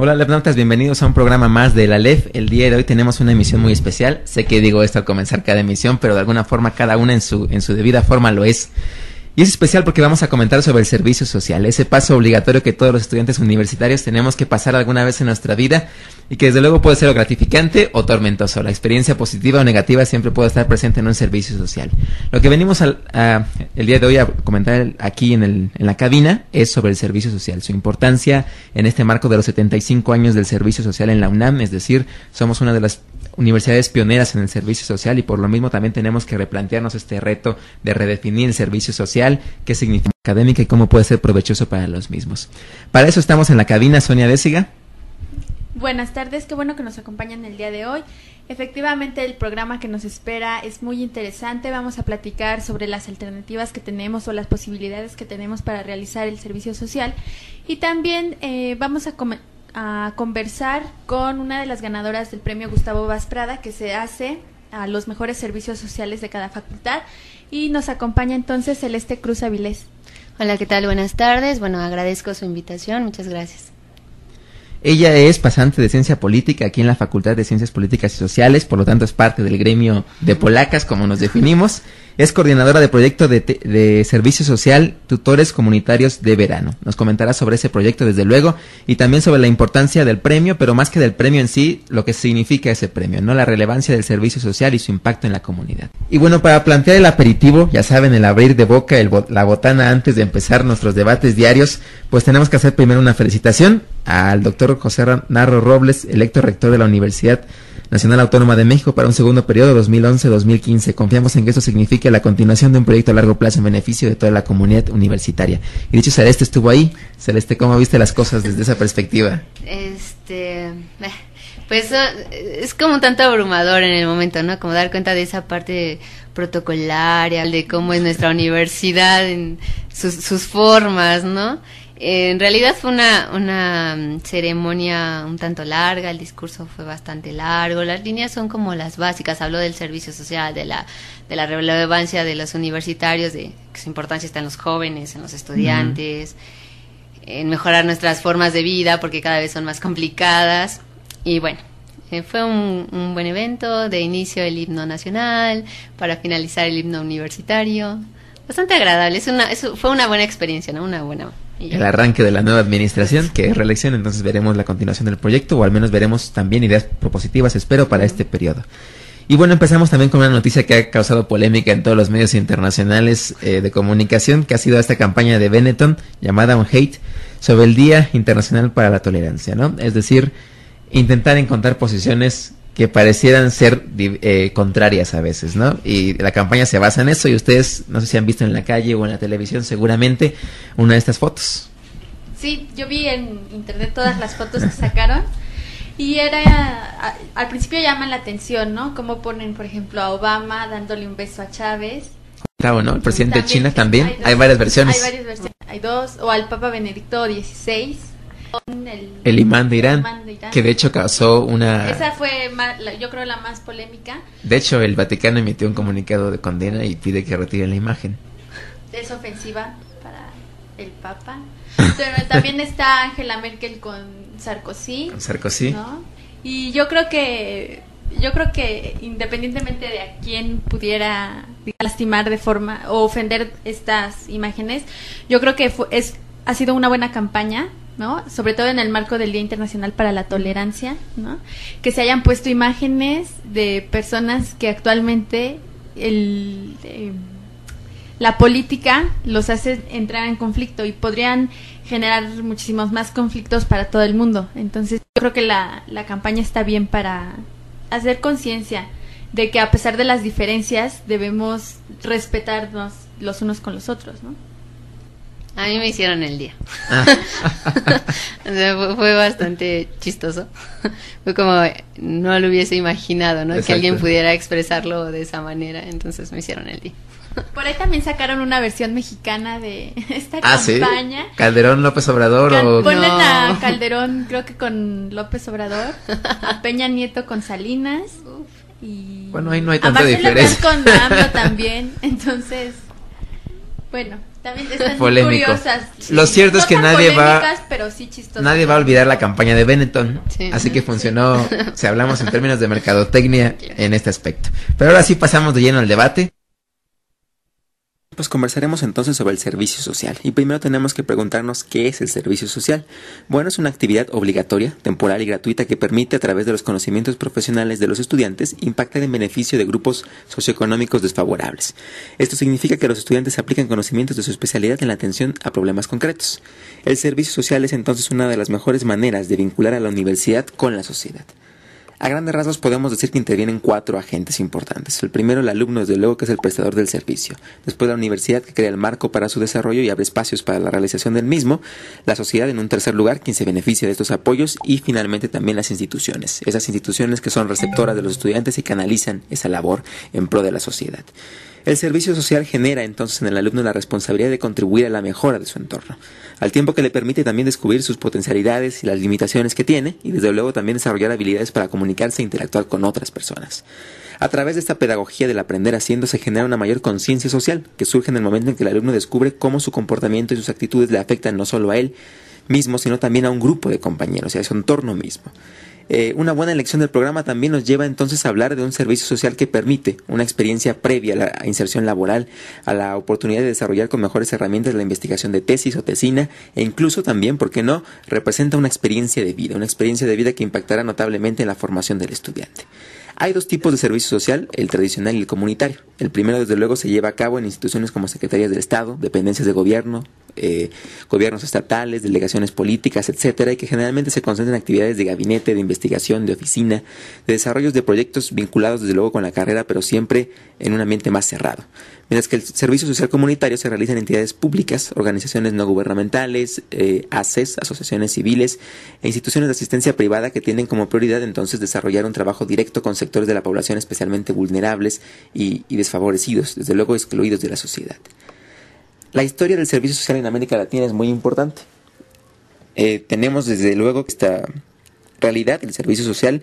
Hola Lefnautas, bienvenidos a un programa más de la LEF. El día de hoy tenemos una emisión muy especial. Sé que digo esto al comenzar cada emisión, pero de alguna forma cada una en su debida forma lo es. Y es especial porque vamos a comentar sobre el servicio social, ese paso obligatorio que todos los estudiantes universitarios tenemos que pasar alguna vez en nuestra vida y que desde luego puede ser o gratificante o tormentoso. La experiencia positiva o negativa siempre puede estar presente en un servicio social. Lo que venimos el día de hoy a comentar aquí en la cabina es sobre el servicio social, su importancia en este marco de los 75 años del servicio social en la UNAM, es decir, somos una de las universidades pioneras en el servicio social y por lo mismo también tenemos que replantearnos este reto de redefinir el servicio social, qué significa académica y cómo puede ser provechoso para los mismos. Para eso estamos en la cabina. Sonia Désiga. Buenas tardes, qué bueno que nos acompañan el día de hoy. Efectivamente, el programa que nos espera es muy interesante. Vamos a platicar sobre las alternativas que tenemos o las posibilidades que tenemos para realizar el servicio social y también vamos a conversar con una de las ganadoras del premio Gustavo Vaz Prada, que se hace a los mejores servicios sociales de cada facultad, y nos acompaña entonces Celeste Cruz Avilés. Hola, ¿qué tal? Buenas tardes. Bueno, agradezco su invitación, muchas gracias. Ella es pasante de Ciencia Política aquí en la Facultad de Ciencias Políticas y Sociales, por lo tanto es parte del gremio de polacas, como nos definimos. Es coordinadora de proyecto de servicio social, tutores comunitarios de verano. Nos comentará sobre ese proyecto, desde luego, y también sobre la importancia del premio, pero más que del premio en sí, lo que significa ese premio, ¿no? La relevancia del servicio social y su impacto en la comunidad. Y bueno, para plantear el aperitivo, ya saben, el abrir de boca, la botana antes de empezar nuestros debates diarios, pues tenemos que hacer primero una felicitación al doctor José Narro Robles, electo rector de la Universidad Nacional Autónoma de México para un segundo periodo 2011-2015. Confiamos en que eso signifique la continuación de un proyecto a largo plazo en beneficio de toda la comunidad universitaria. Y dicho, Celeste estuvo ahí. Celeste, ¿cómo viste las cosas desde esa perspectiva? Pues es como un tanto abrumador en el momento, ¿no? Como dar cuenta de esa parte protocolaria, de cómo es nuestra universidad, en sus formas, ¿no? En realidad fue una ceremonia un tanto larga, el discurso fue bastante largo, las líneas son como las básicas, habló del servicio social, de la relevancia de los universitarios, de que su importancia está en los jóvenes, en los estudiantes, en mejorar nuestras formas de vida porque cada vez son más complicadas. Y bueno, fue un buen evento, de inicio el himno nacional, para finalizar el himno universitario, bastante agradable, fue una buena experiencia, ¿no? Una buena... El arranque de la nueva administración, que es reelección, entonces veremos la continuación del proyecto, o al menos veremos también ideas propositivas, espero, para este periodo. Y bueno, empezamos también con una noticia que ha causado polémica en todos los medios internacionales de comunicación, que ha sido esta campaña de Benetton, llamada On Hate, sobre el Día Internacional para la Tolerancia, ¿no? Es decir, intentar encontrar posiciones que parecieran ser contrarias a veces, ¿no? Y la campaña se basa en eso, y ustedes, no sé si han visto en la calle o en la televisión, seguramente, una de estas fotos. Sí, yo vi en internet todas las fotos que sacaron, y al principio llaman la atención, ¿no? Como ponen, por ejemplo, a Obama dándole un beso a Chávez. Claro, ¿no? El presidente de China también, hay varias versiones. Hay varias versiones, hay dos, o al Papa Benedicto XVI. El imán de Irán, que de hecho causó una... Esa fue, yo creo, la más polémica. De hecho, el Vaticano emitió un comunicado de condena y pide que retiren la imagen. Es ofensiva para el Papa. Pero también está Angela Merkel con Sarkozy. Con Sarkozy. ¿No? Y yo creo que independientemente de a quién pudiera lastimar de forma o ofender estas imágenes, yo creo que ha sido una buena campaña, ¿no? Sobre todo en el marco del Día Internacional para la Tolerancia, ¿no? Que se hayan puesto imágenes de personas que actualmente la política los hace entrar en conflicto y podrían generar muchísimos más conflictos para todo el mundo. Entonces yo creo que la campaña está bien para hacer conciencia de que a pesar de las diferencias debemos respetarnos los unos con los otros, ¿no? A mí me hicieron el día. O sea, fue bastante chistoso. Fue como no lo hubiese imaginado, ¿no? Exacto. Que alguien pudiera expresarlo de esa manera. Entonces me hicieron el día. Por ahí también sacaron una versión mexicana de esta campaña. ¿Sí? ¿Calderón, López Obrador o...? Ponen a Calderón, creo que con López Obrador, a Peña Nieto con Salinas, y bueno, ahí no hay tanta diferencia. con AMLO también, entonces, bueno, También están polémico. curiosas. Lo cierto es que tan nadie va, polémicas, pero sí chistosas. nadie va a olvidar la campaña de Benetton, Sí. así que funcionó, si hablamos en términos de mercadotecnia, en este aspecto. Pero ahora sí pasamos de lleno al debate. Pues conversaremos entonces sobre el servicio social. Y primero tenemos que preguntarnos qué es el servicio social. Bueno, es una actividad obligatoria, temporal y gratuita que permite, a través de los conocimientos profesionales de los estudiantes, impactar en beneficio de grupos socioeconómicos desfavorables. Esto significa que los estudiantes aplican conocimientos de su especialidad en la atención a problemas concretos. El servicio social es entonces una de las mejores maneras de vincular a la universidad con la sociedad. A grandes rasgos podemos decir que intervienen 4 agentes importantes. El primero, el alumno, desde luego, que es el prestador del servicio. Después, la universidad, que crea el marco para su desarrollo y abre espacios para la realización del mismo. La sociedad, en un tercer lugar, quien se beneficia de estos apoyos. Y finalmente también las instituciones. Esas instituciones que son receptoras de los estudiantes y canalizan esa labor en pro de la sociedad. El servicio social genera entonces en el alumno la responsabilidad de contribuir a la mejora de su entorno, al tiempo que le permite también descubrir sus potencialidades y las limitaciones que tiene, y desde luego también desarrollar habilidades para comunicarse e interactuar con otras personas. A través de esta pedagogía del aprender haciendo se genera una mayor conciencia social, que surge en el momento en que el alumno descubre cómo su comportamiento y sus actitudes le afectan no solo a él mismo, sino también a un grupo de compañeros y a su entorno mismo. Una buena elección del programa también nos lleva entonces a hablar de un servicio social que permite una experiencia previa a la inserción laboral, a la oportunidad de desarrollar con mejores herramientas la investigación de tesis o tesina, e incluso también, ¿por qué no?, representa una experiencia de vida que impactará notablemente en la formación del estudiante. Hay 2 tipos de servicio social, el tradicional y el comunitario. El primero, desde luego, se lleva a cabo en instituciones como secretarías del Estado, dependencias de gobierno, gobiernos estatales, delegaciones políticas, etcétera, y que generalmente se concentran en actividades de gabinete, de investigación, de oficina, de desarrollos de proyectos vinculados desde luego con la carrera, pero siempre en un ambiente más cerrado. Mientras que el servicio social comunitario se realiza en entidades públicas, organizaciones no gubernamentales, ACES, asociaciones civiles e instituciones de asistencia privada que tienen como prioridad entonces desarrollar un trabajo directo con sectores de la población especialmente vulnerables y desfavorecidos, desde luego excluidos de la sociedad. La historia del servicio social en América Latina es muy importante. Tenemos desde luego que esta realidad, el servicio social,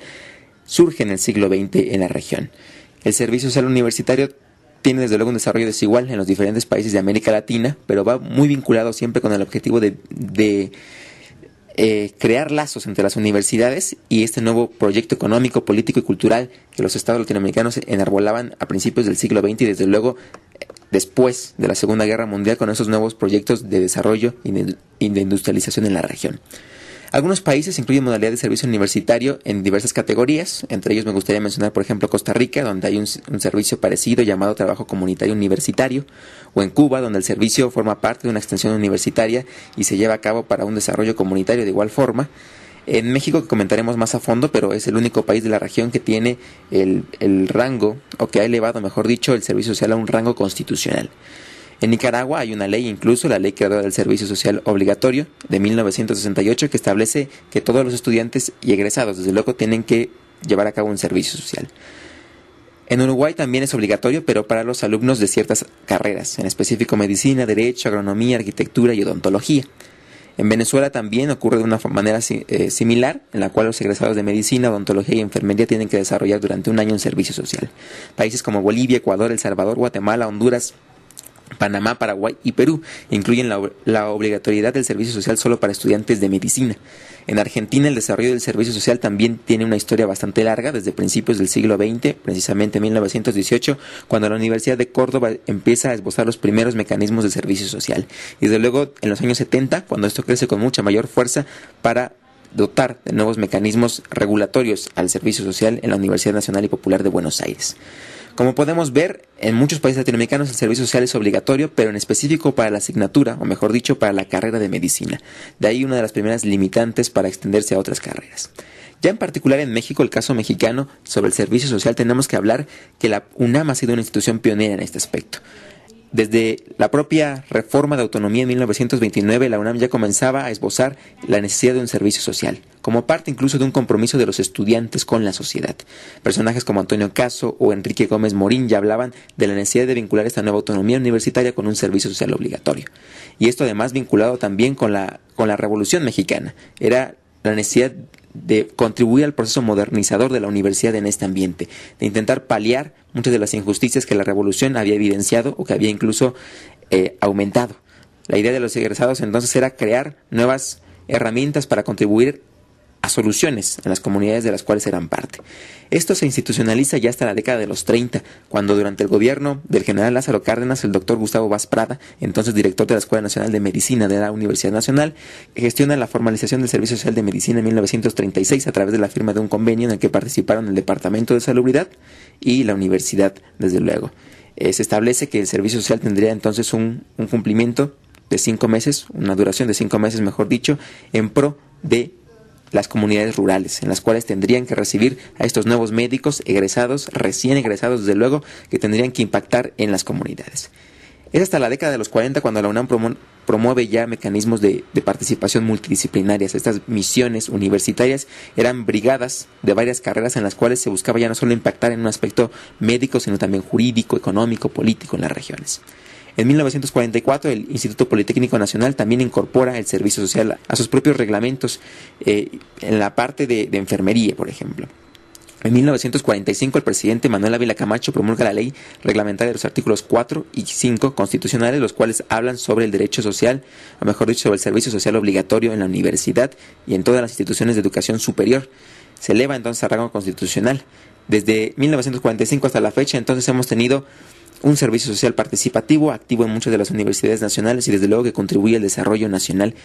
surge en el siglo XX en la región. El servicio social universitario tiene desde luego un desarrollo desigual en los diferentes países de América Latina, pero va muy vinculado siempre con el objetivo de crear lazos entre las universidades y este nuevo proyecto económico, político y cultural que los estados latinoamericanos enarbolaban a principios del siglo XX y desde luego después de la Segunda Guerra Mundial con esos nuevos proyectos de desarrollo y de industrialización en la región. Algunos países incluyen modalidad de servicio universitario en diversas categorías, entre ellos me gustaría mencionar por ejemplo Costa Rica, donde hay un servicio parecido llamado trabajo comunitario universitario, o en Cuba, donde el servicio forma parte de una extensión universitaria y se lleva a cabo para un desarrollo comunitario de igual forma. En México, que comentaremos más a fondo, pero es el único país de la región que tiene el rango, o que ha elevado, mejor dicho, el servicio social a un rango constitucional. En Nicaragua hay una ley, incluso la Ley Creadora del Servicio Social Obligatorio de 1968, que establece que todos los estudiantes y egresados, desde luego, tienen que llevar a cabo un servicio social. En Uruguay también es obligatorio, pero para los alumnos de ciertas carreras, en específico medicina, derecho, agronomía, arquitectura y odontología. En Venezuela también ocurre de una manera similar, en la cual los egresados de medicina, odontología y enfermería tienen que desarrollar durante un año un servicio social. Países como Bolivia, Ecuador, El Salvador, Guatemala, Honduras, Panamá, Paraguay y Perú incluyen la obligatoriedad del servicio social solo para estudiantes de medicina. En Argentina el desarrollo del servicio social también tiene una historia bastante larga, desde principios del siglo XX, precisamente en 1918, cuando la Universidad de Córdoba empieza a esbozar los primeros mecanismos de servicio social. Y desde luego en los años 70, cuando esto crece con mucha mayor fuerza para dotar de nuevos mecanismos regulatorios al servicio social en la Universidad Nacional y Popular de Buenos Aires. Como podemos ver, en muchos países latinoamericanos el servicio social es obligatorio, pero en específico para la asignatura, o mejor dicho, para la carrera de medicina. De ahí una de las primeras limitantes para extenderse a otras carreras. Ya en particular en México, el caso mexicano sobre el servicio social, tenemos que hablar que la UNAM ha sido una institución pionera en este aspecto. Desde la propia reforma de autonomía en 1929, la UNAM ya comenzaba a esbozar la necesidad de un servicio social, como parte incluso de un compromiso de los estudiantes con la sociedad. Personajes como Antonio Caso o Enrique Gómez Morín ya hablaban de la necesidad de vincular esta nueva autonomía universitaria con un servicio social obligatorio. Y esto además vinculado también con la Revolución Mexicana. Era la necesidad de contribuir al proceso modernizador de la universidad en este ambiente, de intentar paliar muchas de las injusticias que la revolución había evidenciado o que había incluso aumentado. La idea de los egresados entonces era crear nuevas herramientas para contribuir a soluciones en las comunidades de las cuales eran parte. Esto se institucionaliza ya hasta la década de los 30, cuando durante el gobierno del general Lázaro Cárdenas, el doctor Gustavo Vaz Prada, entonces director de la Escuela Nacional de Medicina de la Universidad Nacional, gestiona la formalización del Servicio Social de Medicina en 1936 a través de la firma de un convenio en el que participaron el Departamento de Salubridad y la universidad, desde luego. Se establece que el Servicio Social tendría entonces un cumplimiento de 5 meses, una duración de 5 meses, mejor dicho, en pro de las comunidades rurales, en las cuales tendrían que recibir a estos nuevos médicos egresados, recién egresados desde luego, que tendrían que impactar en las comunidades. Es hasta la década de los 40 cuando la UNAM promueve ya mecanismos de participación multidisciplinarias. Estas misiones universitarias eran brigadas de varias carreras en las cuales se buscaba ya no solo impactar en un aspecto médico, sino también jurídico, económico, político en las regiones. En 1944 el Instituto Politécnico Nacional también incorpora el servicio social a sus propios reglamentos en la parte de enfermería, por ejemplo. En 1945 el presidente Manuel Ávila Camacho promulga la ley reglamentaria de los artículos 4 y 5 constitucionales, los cuales hablan sobre el derecho social, o mejor dicho, sobre el servicio social obligatorio en la universidad y en todas las instituciones de educación superior. Se eleva entonces a rango constitucional. Desde 1945 hasta la fecha entonces hemos tenido un servicio social participativo, activo en muchas de las universidades nacionales y desde luego que contribuye al desarrollo nacional.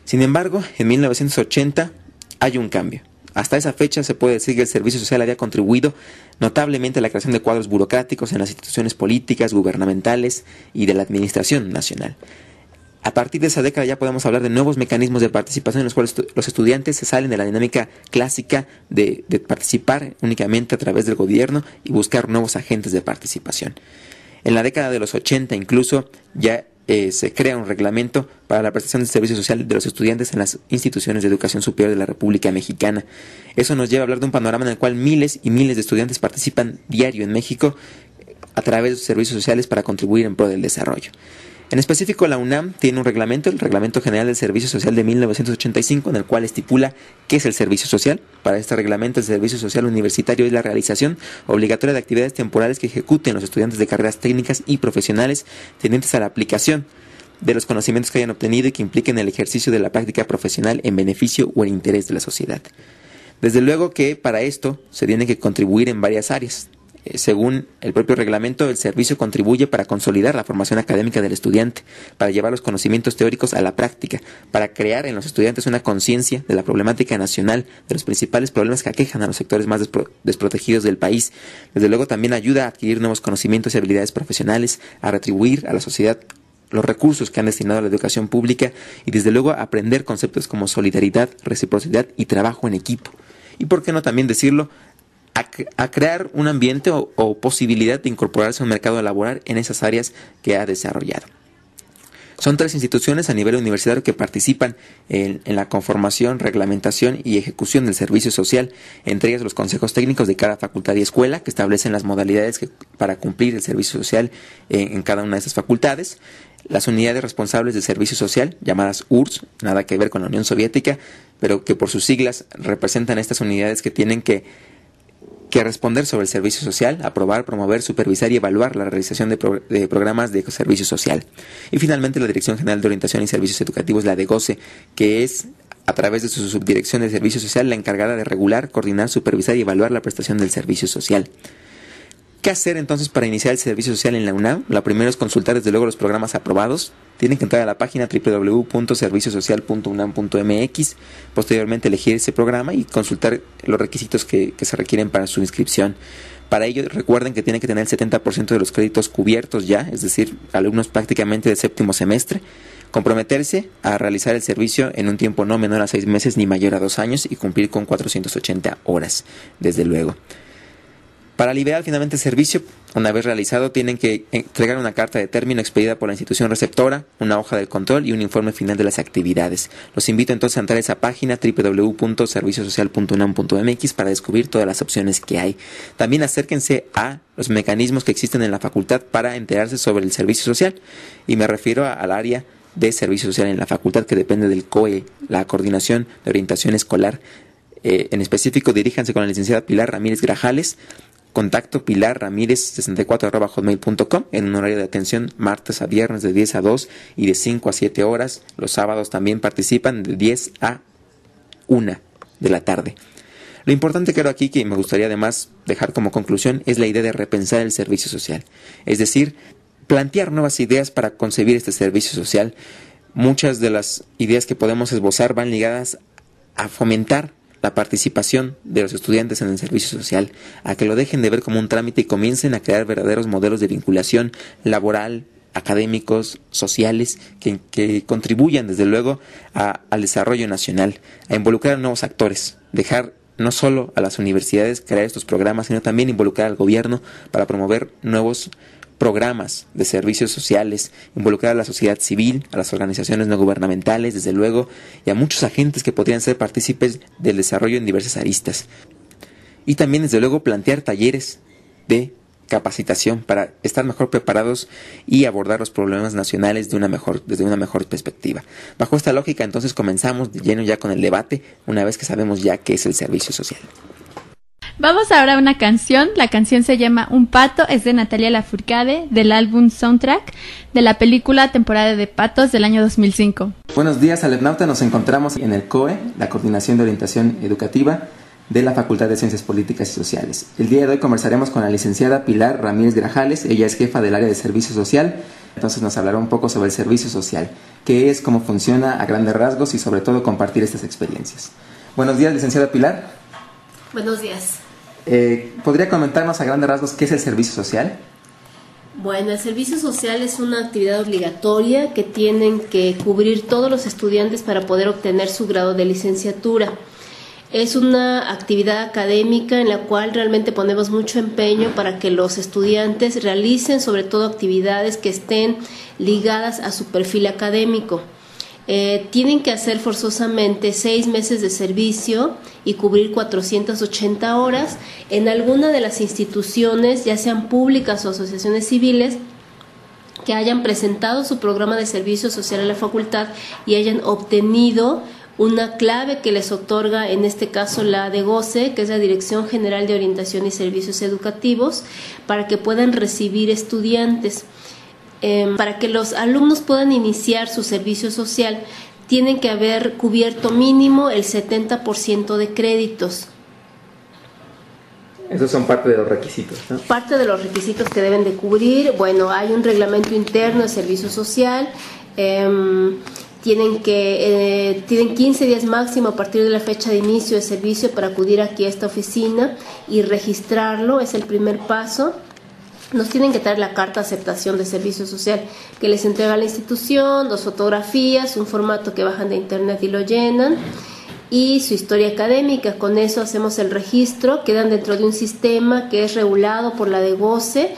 Sin embargo, en 1980 hay un cambio. Hasta esa fecha se puede decir que el servicio social había contribuido notablemente a la creación de cuadros burocráticos en las instituciones políticas, gubernamentales y de la administración nacional. A partir de esa década ya podemos hablar de nuevos mecanismos de participación en los cuales los estudiantes se salen de la dinámica clásica de participar únicamente a través del gobierno y buscar nuevos agentes de participación. En la década de los 80 incluso ya se crea un reglamento para la prestación del servicio social de los estudiantes en las instituciones de educación superior de la República Mexicana. Eso nos lleva a hablar de un panorama en el cual miles y miles de estudiantes participan diario en México a través de sus servicios sociales para contribuir en pro del desarrollo. En específico, la UNAM tiene un reglamento, el Reglamento General del Servicio Social de 1985, en el cual estipula qué es el servicio social. Para este reglamento, el servicio social universitario es la realización obligatoria de actividades temporales que ejecuten los estudiantes de carreras técnicas y profesionales tendientes a la aplicación de los conocimientos que hayan obtenido y que impliquen el ejercicio de la práctica profesional en beneficio o en interés de la sociedad. Desde luego que para esto se tiene que contribuir en varias áreas. Según el propio reglamento, el servicio contribuye para consolidar la formación académica del estudiante, para llevar los conocimientos teóricos a la práctica, para crear en los estudiantes una conciencia de la problemática nacional, de los principales problemas que aquejan a los sectores más desprotegidos del país. Desde luego también ayuda a adquirir nuevos conocimientos y habilidades profesionales, a retribuir a la sociedad los recursos que han destinado a la educación pública y desde luego a aprender conceptos como solidaridad, reciprocidad y trabajo en equipo. Y por qué no también decirlo, a crear un ambiente o posibilidad de incorporarse a un mercado laboral en esas áreas que ha desarrollado. Son 3 instituciones a nivel universitario que participan en la conformación, reglamentación y ejecución del servicio social, entre ellas los consejos técnicos de cada facultad y escuela, que establecen las modalidades para cumplir el servicio social en cada una de esas facultades, las unidades responsables del servicio social, llamadas URSS, nada que ver con la Unión Soviética, pero que por sus siglas representan estas unidades que tienen que responder sobre el servicio social, aprobar, promover, supervisar y evaluar la realización de programas de servicio social. Y finalmente la Dirección General de Orientación y Servicios Educativos, la DEGOSE, que es a través de su subdirección de servicio social la encargada de regular, coordinar, supervisar y evaluar la prestación del servicio social. ¿Qué hacer entonces para iniciar el servicio social en la UNAM? Lo primero es consultar desde luego los programas aprobados. Tienen que entrar a la página www.serviciosocial.unam.mx, posteriormente elegir ese programa y consultar los requisitos que se requieren para su inscripción. Para ello recuerden que tienen que tener el 70% de los créditos cubiertos ya, es decir, alumnos prácticamente de 7º semestre. Comprometerse a realizar el servicio en un tiempo no menor a 6 meses ni mayor a 2 años y cumplir con 480 horas, desde luego. Para liberar finalmente el servicio, una vez realizado, tienen que entregar una carta de término expedida por la institución receptora, una hoja del control y un informe final de las actividades. Los invito entonces a entrar a esa página www.serviciosocial.unam.mx para descubrir todas las opciones que hay. También acérquense a los mecanismos que existen en la facultad para enterarse sobre el servicio social, y me refiero al área de servicio social en la facultad que depende del COE, la Coordinación de Orientación Escolar. En específico, diríjanse con la licenciada Pilar Ramírez Grajales, Contacto pilarramirez64@hotmail.com, en un horario de atención martes a viernes de 10 a 2 y de 5 a 7 horas. Los sábados también participan de 10 a 1 de la tarde. Lo importante creo aquí, que me gustaría además dejar como conclusión, es la idea de repensar el servicio social. Es decir, plantear nuevas ideas para concebir este servicio social. Muchas de las ideas que podemos esbozar van ligadas a fomentar la participación de los estudiantes en el servicio social, a que lo dejen de ver como un trámite y comiencen a crear verdaderos modelos de vinculación laboral, académicos, sociales, que contribuyan desde luego al desarrollo nacional, a involucrar a nuevos actores, dejar no solo a las universidades crear estos programas, sino también involucrar al gobierno para promover nuevos programas de servicios sociales, involucrar a la sociedad civil, a las organizaciones no gubernamentales, desde luego, y a muchos agentes que podrían ser partícipes del desarrollo en diversas aristas. Y también, desde luego, plantear talleres de capacitación para estar mejor preparados y abordar los problemas nacionales desde una mejor perspectiva. Bajo esta lógica, entonces, comenzamos de lleno ya con el debate, una vez que sabemos ya qué es el servicio social. Vamos ahora a una canción. La canción se llama Un Pato, es de Natalia Lafourcade, del álbum Soundtrack de la película Temporada de Patos del año 2005. Buenos días, Alepnauta. Nos encontramos en el COE, la Coordinación de Orientación Educativa de la Facultad de Ciencias Políticas y Sociales. El día de hoy conversaremos con la licenciada Pilar Ramírez Grajales. Ella es jefa del área de Servicio Social. Entonces nos hablará un poco sobre el servicio social, qué es, cómo funciona a grandes rasgos y sobre todo compartir estas experiencias. Buenos días, licenciada Pilar. Buenos días. ¿Podría comentarnos a grandes rasgos qué es el servicio social? Bueno, el servicio social es una actividad obligatoria que tienen que cubrir todos los estudiantes para poder obtener su grado de licenciatura. Es una actividad académica en la cual realmente ponemos mucho empeño para que los estudiantes realicen sobre todo actividades que estén ligadas a su perfil académico. Tienen que hacer forzosamente 6 meses de servicio y cubrir 480 horas en alguna de las instituciones, ya sean públicas o asociaciones civiles, que hayan presentado su programa de servicio social en la facultad y hayan obtenido una clave que les otorga, en este caso la DGOCE, que es la Dirección General de Orientación y Servicios Educativos, para que puedan recibir estudiantes. Para que los alumnos puedan iniciar su servicio social, tienen que haber cubierto mínimo el 70% de créditos. Esos son parte de los requisitos, ¿no? Parte de los requisitos que deben de cubrir. Bueno, hay un reglamento interno de servicio social. Tienen 15 días máximo a partir de la fecha de inicio de servicio para acudir aquí a esta oficina y registrarlo. Es el primer paso. Nos tienen que traer la carta de aceptación de servicio social que les entrega la institución, 2 fotografías, un formato que bajan de internet y lo llenan, y su historia académica. Con eso hacemos el registro, quedan dentro de un sistema que es regulado por la DGOCE,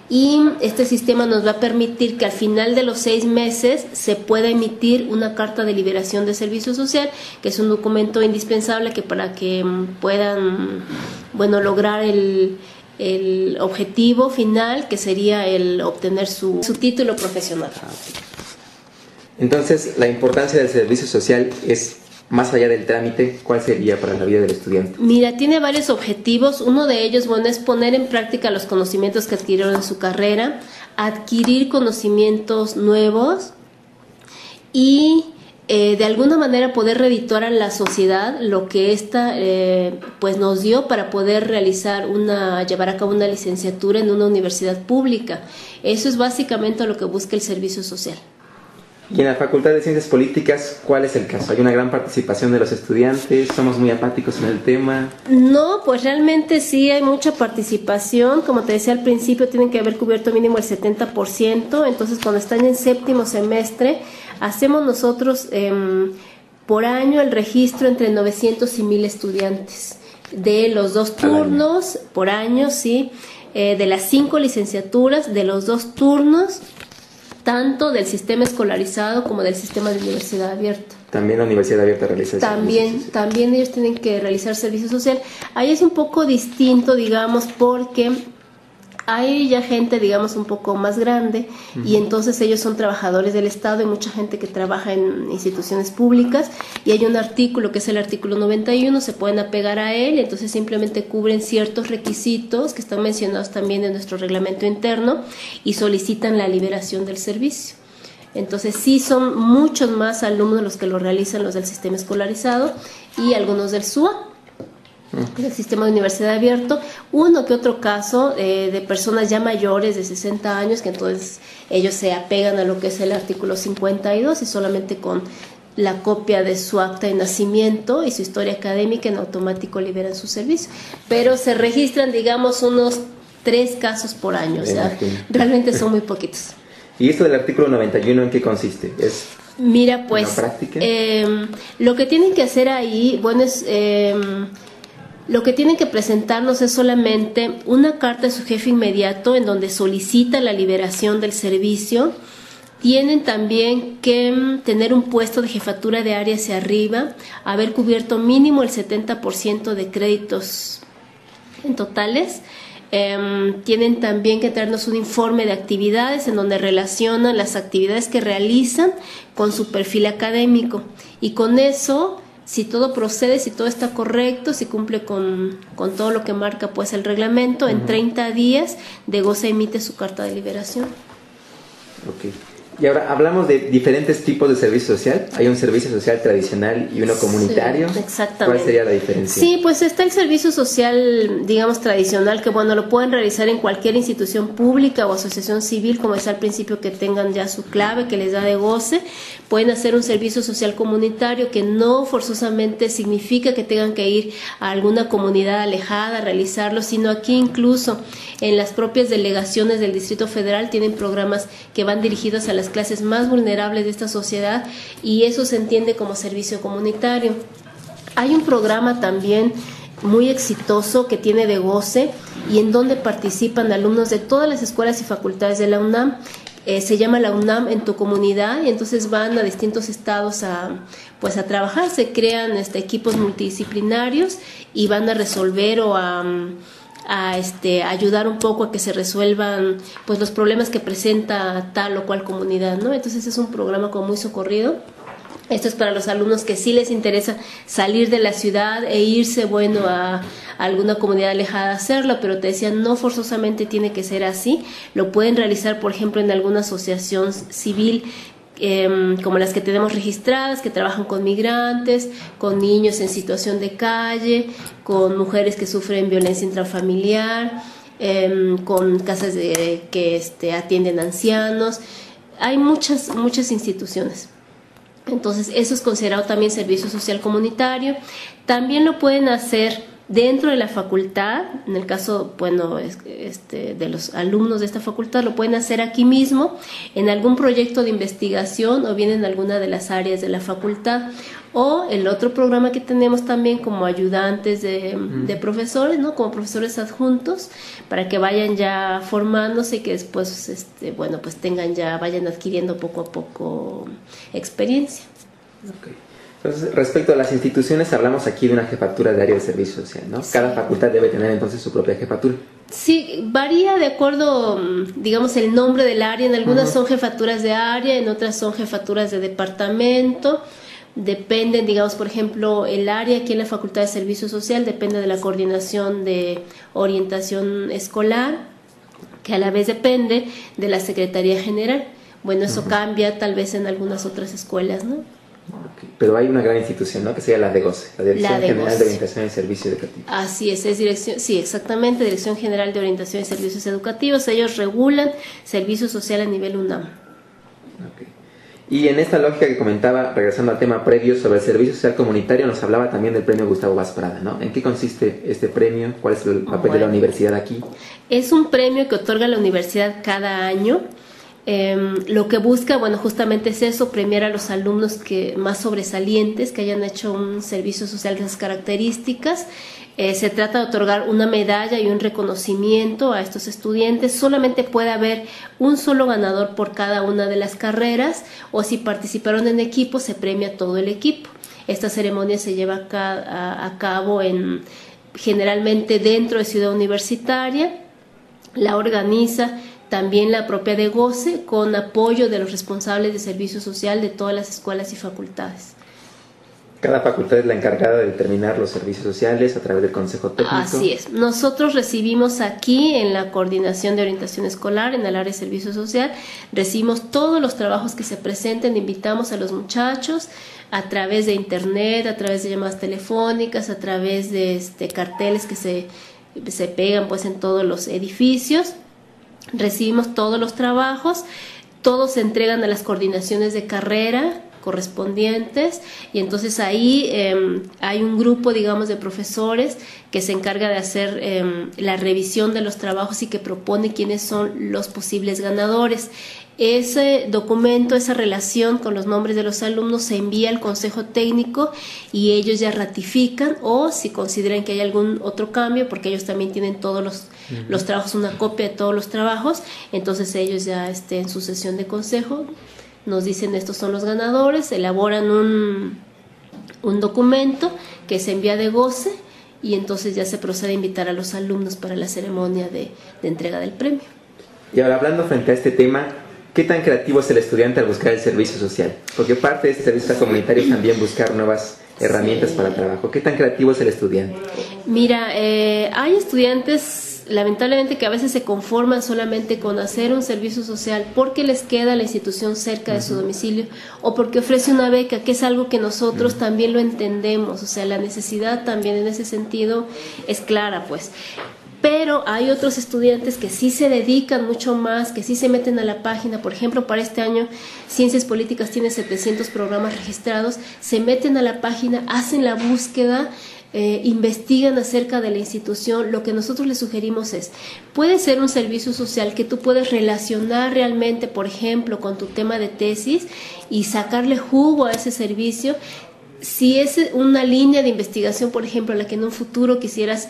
y este sistema nos va a permitir que al final de los 6 meses se pueda emitir una carta de liberación de servicio social, que es un documento indispensable que para que puedan lograr el objetivo final, que sería el obtener su título profesional. Entonces, la importancia del servicio social es, más allá del trámite, ¿cuál sería para la vida del estudiante? Mira, tiene varios objetivos. Uno de ellos, es poner en práctica los conocimientos que adquirieron en su carrera, adquirir conocimientos nuevos y de alguna manera poder redituar a la sociedad lo que ésta nos dio para poder llevar a cabo una licenciatura en una universidad pública. Eso es básicamente lo que busca el servicio social. Y en la Facultad de Ciencias Políticas, ¿cuál es el caso? ¿Hay una gran participación de los estudiantes? ¿Somos muy apáticos en el tema? No, pues realmente sí hay mucha participación. Como te decía al principio, tienen que haber cubierto mínimo el 70%. Entonces, cuando están en 7º semestre, hacemos nosotros por año el registro entre 900 y 1000 estudiantes. De los 2 turnos por año, sí. De las 5 licenciaturas, de los 2 turnos, tanto del sistema escolarizado como del sistema de universidad abierta. También la universidad abierta realiza También ellos tienen que realizar servicio social. Ahí es un poco distinto, digamos, porque Hay ya gente, digamos, un poco más grande, y entonces ellos son trabajadores del Estado. Hay mucha gente que trabaja en instituciones públicas, y hay un artículo que es el artículo 91, se pueden apegar a él, entonces simplemente cubren ciertos requisitos que están mencionados también en nuestro reglamento interno y solicitan la liberación del servicio. Entonces sí son muchos más alumnos los que lo realizan, los del sistema escolarizado y algunos del SUA, el sistema de universidad abierto. Uno que otro caso de personas ya mayores de 60 años que entonces ellos se apegan a lo que es el artículo 52 y solamente con la copia de su acta de nacimiento y su historia académica en automático liberan su servicio, pero se registran, digamos, unos 3 casos por año, o sea, realmente son muy poquitos. ¿Y esto del artículo 91 en qué consiste? ¿Es Mira, pues práctica? Lo que tienen que hacer ahí, bueno, es lo que tienen que presentarnos es solamente una carta de su jefe inmediato en donde solicita la liberación del servicio. Tienen también que tener un puesto de jefatura de área hacia arriba, haber cubierto mínimo el 70% de créditos en totales. Tienen también que traernos un informe de actividades en donde relacionan las actividades que realizan con su perfil académico, y con eso, si todo procede, si todo está correcto, si cumple con todo lo que marca pues el reglamento, en 30 días de goce emite su carta de liberación. Ok. Y ahora hablamos de diferentes tipos de servicio social. Hay un servicio social tradicional y uno comunitario. Sí, exactamente. ¿Cuál sería la diferencia? Sí, pues está el servicio social, digamos, tradicional, que bueno, lo pueden realizar en cualquier institución pública o asociación civil, como decía al principio, que tengan ya su clave, que les da de goce. Pueden hacer un servicio social comunitario, que no forzosamente significa que tengan que ir a alguna comunidad alejada a realizarlo, sino aquí incluso en las propias delegaciones del Distrito Federal tienen programas que van dirigidos a las clases más vulnerables de esta sociedad, y eso se entiende como servicio comunitario. Hay un programa también muy exitoso que tiene de goce y en donde participan alumnos de todas las escuelas y facultades de la UNAM. Se llama la UNAM en tu comunidad, y entonces van a distintos estados a trabajar. Se crean equipos multidisciplinarios y van a resolver o a ayudar un poco a que se resuelvan pues los problemas que presenta tal o cual comunidad, ¿no? Entonces es un programa como muy socorrido. Esto es para los alumnos que sí les interesa salir de la ciudad e irse, bueno, a alguna comunidad alejada a hacerlo, pero te decía, no forzosamente tiene que ser así. Lo pueden realizar, por ejemplo, en alguna asociación civil, como las que tenemos registradas, que trabajan con migrantes, con niños en situación de calle, con mujeres que sufren violencia intrafamiliar, con casas que atienden ancianos. Hay muchas instituciones. Entonces eso es considerado también servicio social comunitario. También lo pueden hacer dentro de la facultad, en el caso, bueno, de los alumnos de esta facultad, lo pueden hacer aquí mismo, en algún proyecto de investigación o bien en alguna de las áreas de la facultad. O el otro programa que tenemos también como ayudantes de profesores, ¿no? Como profesores adjuntos, para que vayan ya formándose y que después, pues vayan adquiriendo poco a poco experiencia. Okay. Entonces, respecto a las instituciones, hablamos aquí de una jefatura de área de servicio social, ¿no? Sí. Cada facultad debe tener entonces su propia jefatura. Sí, varía de acuerdo, digamos, el nombre del área. En algunas son jefaturas de área, en otras son jefaturas de departamento. Dependen, digamos, por ejemplo, el área aquí en la Facultad de Servicio Social depende de la Coordinación de Orientación Escolar, que a la vez depende de la Secretaría General. Bueno, eso cambia tal vez en algunas otras escuelas, ¿no? Okay. Pero hay una gran institución, ¿no? Que sería la DEGOCE, la Dirección General de Orientación y Servicios Educativos. Así es dirección, sí, exactamente, Dirección General de Orientación y Servicios Educativos. Ellos regulan servicio social a nivel UNAM. Okay. Y en esta lógica que comentaba, regresando al tema previo sobre el servicio social comunitario, nos hablaba también del premio Gustavo Vaz Prada, ¿no? ¿En qué consiste este premio? ¿Cuál es el papel de la universidad aquí? Es un premio que otorga la universidad cada año. Lo que busca, bueno, justamente es eso, premiar a los alumnos más sobresalientes, que hayan hecho un servicio social de esas características. Se trata de otorgar una medalla y un reconocimiento a estos estudiantes. Solamente puede haber un solo ganador por cada una de las carreras, o si participaron en equipo, se premia a todo el equipo. Esta ceremonia se lleva a cabo generalmente dentro de Ciudad Universitaria, la organiza también la propia de Goce, con apoyo de los responsables de servicio social de todas las escuelas y facultades. Cada facultad es la encargada de determinar los servicios sociales a través del Consejo Técnico. Así es. Nosotros recibimos aquí en la Coordinación de Orientación Escolar, en el área de servicio social, recibimos todos los trabajos que se presenten, invitamos a los muchachos a través de internet, a través de llamadas telefónicas, a través de carteles que se pegan pues en todos los edificios. Recibimos todos los trabajos, todos se entregan a las coordinaciones de carrera correspondientes, y entonces ahí hay un grupo, digamos, de profesores que se encarga de hacer la revisión de los trabajos y que propone quiénes son los posibles ganadores. Ese documento, esa relación con los nombres de los alumnos se envía al Consejo Técnico y ellos ya ratifican, o si consideran que hay algún otro cambio, porque ellos también tienen todos los trabajos, una copia de todos los trabajos, entonces ellos ya en su sesión de consejo nos dicen estos son los ganadores, elaboran un documento que se envía de Goce, y entonces ya se procede a invitar a los alumnos para la ceremonia de entrega del premio. Y ahora, hablando frente a este tema, ¿qué tan creativo es el estudiante al buscar el servicio social? Porque parte de este servicio comunitario es también buscar nuevas herramientas para el trabajo. ¿Qué tan creativo es el estudiante? Mira, hay estudiantes lamentablemente que a veces se conforman solamente con hacer un servicio social porque les queda la institución cerca de su domicilio, o porque ofrece una beca, que es algo que nosotros también lo entendemos, o sea, la necesidad también en ese sentido es clara, pues. Pero hay otros estudiantes que sí se dedican mucho más, que sí se meten a la página. Por ejemplo, para este año Ciencias Políticas tiene 700 programas registrados, se meten a la página, hacen la búsqueda, investigan acerca de la institución. Lo que nosotros les sugerimos es, puede ser un servicio social que tú puedes relacionar realmente, por ejemplo, con tu tema de tesis y sacarle jugo a ese servicio. Si es una línea de investigación, por ejemplo, a la que en un futuro quisieras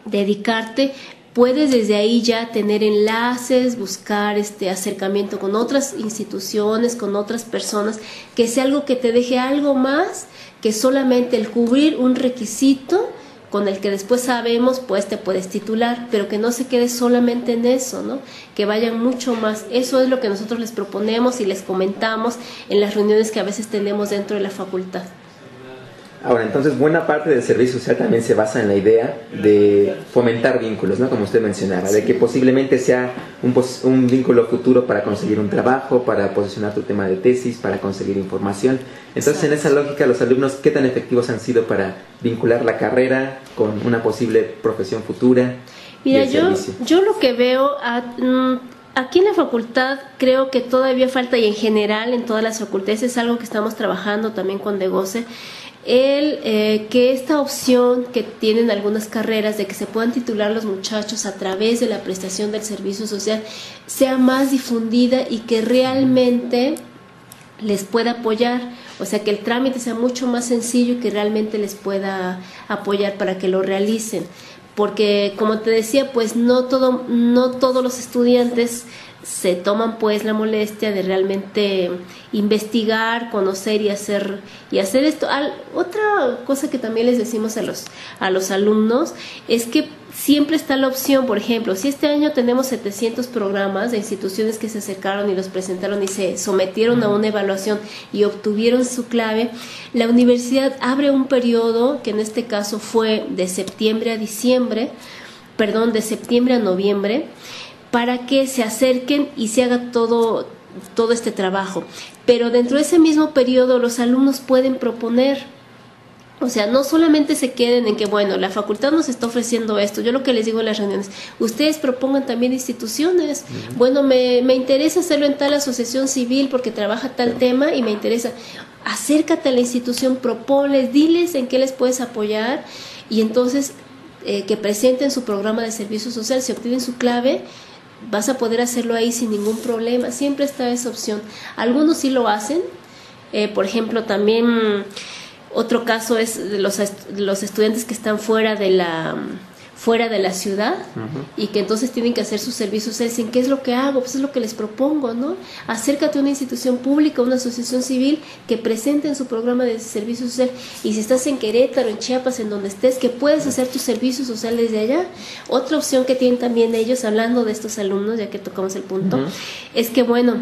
dedicarte, puedes desde ahí ya tener enlaces, buscar acercamiento con otras instituciones, con otras personas, que sea algo que te deje algo más que solamente el cubrir un requisito con el que después sabemos, pues te puedes titular, pero que no se quede solamente en eso, ¿no? Que vayan mucho más. Eso es lo que nosotros les proponemos y les comentamos en las reuniones que a veces tenemos dentro de la facultad. Ahora, entonces, buena parte del servicio social también se basa en la idea de fomentar vínculos, ¿no? Como usted mencionaba, de que posiblemente sea un vínculo futuro para conseguir un trabajo, para posicionar tu tema de tesis, para conseguir información. Entonces, en esa lógica, los alumnos, ¿qué tan efectivos han sido para vincular la carrera con una posible profesión futura? Mira, yo lo que veo aquí en la facultad, creo que todavía falta, y en general en todas las facultades es algo que estamos trabajando también con De Goce, que esta opción que tienen algunas carreras de que se puedan titular los muchachos a través de la prestación del servicio social sea más difundida y que realmente les pueda apoyar, o sea, que el trámite sea mucho más sencillo y que realmente les pueda apoyar para que lo realicen, porque como te decía, pues no todos los estudiantes se toman pues la molestia de realmente investigar, conocer y hacer esto. Otra cosa que también les decimos a los alumnos es que siempre está la opción, por ejemplo, si este año tenemos 700 programas de instituciones que se acercaron y los presentaron y se sometieron a una evaluación y obtuvieron su clave, la universidad abre un periodo que en este caso fue de septiembre a noviembre, para que se acerquen y se haga todo este trabajo. Pero dentro de ese mismo periodo los alumnos pueden proponer, o sea, no solamente se queden en que, bueno, la facultad nos está ofreciendo esto. Yo lo que les digo en las reuniones, ustedes propongan también instituciones. Bueno, me interesa hacerlo en tal asociación civil porque trabaja tal tema y me interesa. Acércate a la institución, proponles, diles en qué les puedes apoyar, y entonces que presenten su programa de servicio social, si obtienen su clave, vas a poder hacerlo ahí sin ningún problema. Siempre está esa opción. Algunos sí lo hacen. Por ejemplo, también otro caso es los estudiantes que están fuera fuera de la ciudad y que entonces tienen que hacer sus servicios sociales. ¿En qué es lo que hago? Pues es lo que les propongo, ¿no? Acércate a una institución pública, una asociación civil que presenten su programa de servicio social, y si estás en Querétaro, en Chiapas, en donde estés, que puedes hacer tu servicio social desde allá. Otra opción que tienen también ellos, hablando de estos alumnos, ya que tocamos el punto, es que, bueno,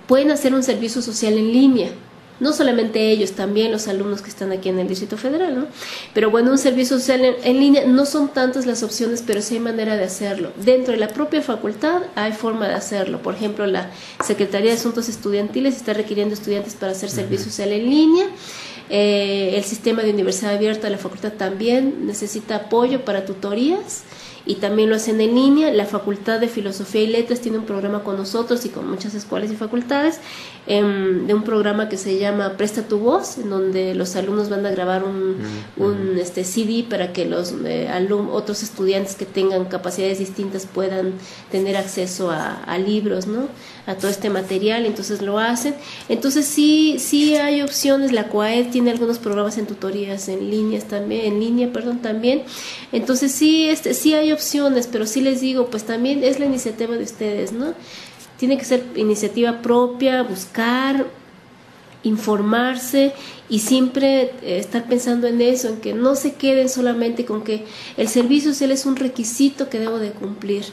pueden hacer un servicio social en línea. No solamente ellos, también los alumnos que están aquí en el Distrito Federal, ¿no? Pero bueno, un servicio social en línea, no son tantas las opciones, pero sí hay manera de hacerlo. Dentro de la propia facultad hay forma de hacerlo. Por ejemplo, la Secretaría de Asuntos Estudiantiles está requiriendo estudiantes para hacer servicio social en línea. El sistema de universidad abierta de la facultad también necesita apoyo para tutorías, y también lo hacen en línea. La Facultad de Filosofía y Letras tiene un programa con nosotros y con muchas escuelas y facultades, de un programa que se llama Presta tu Voz, en donde los alumnos van a grabar un CD para que los otros estudiantes que tengan capacidades distintas puedan tener acceso a libros, ¿no? A todo este material. Entonces lo hacen. Entonces sí hay opciones. La COAED tiene algunos programas en tutorías en línea también. Entonces sí hay opciones, pero sí les digo, pues también es la iniciativa de ustedes, ¿no? Tiene que ser iniciativa propia, buscar, informarse y siempre estar pensando en eso, en que no se queden solamente con que el servicio social es un requisito que debo de cumplir,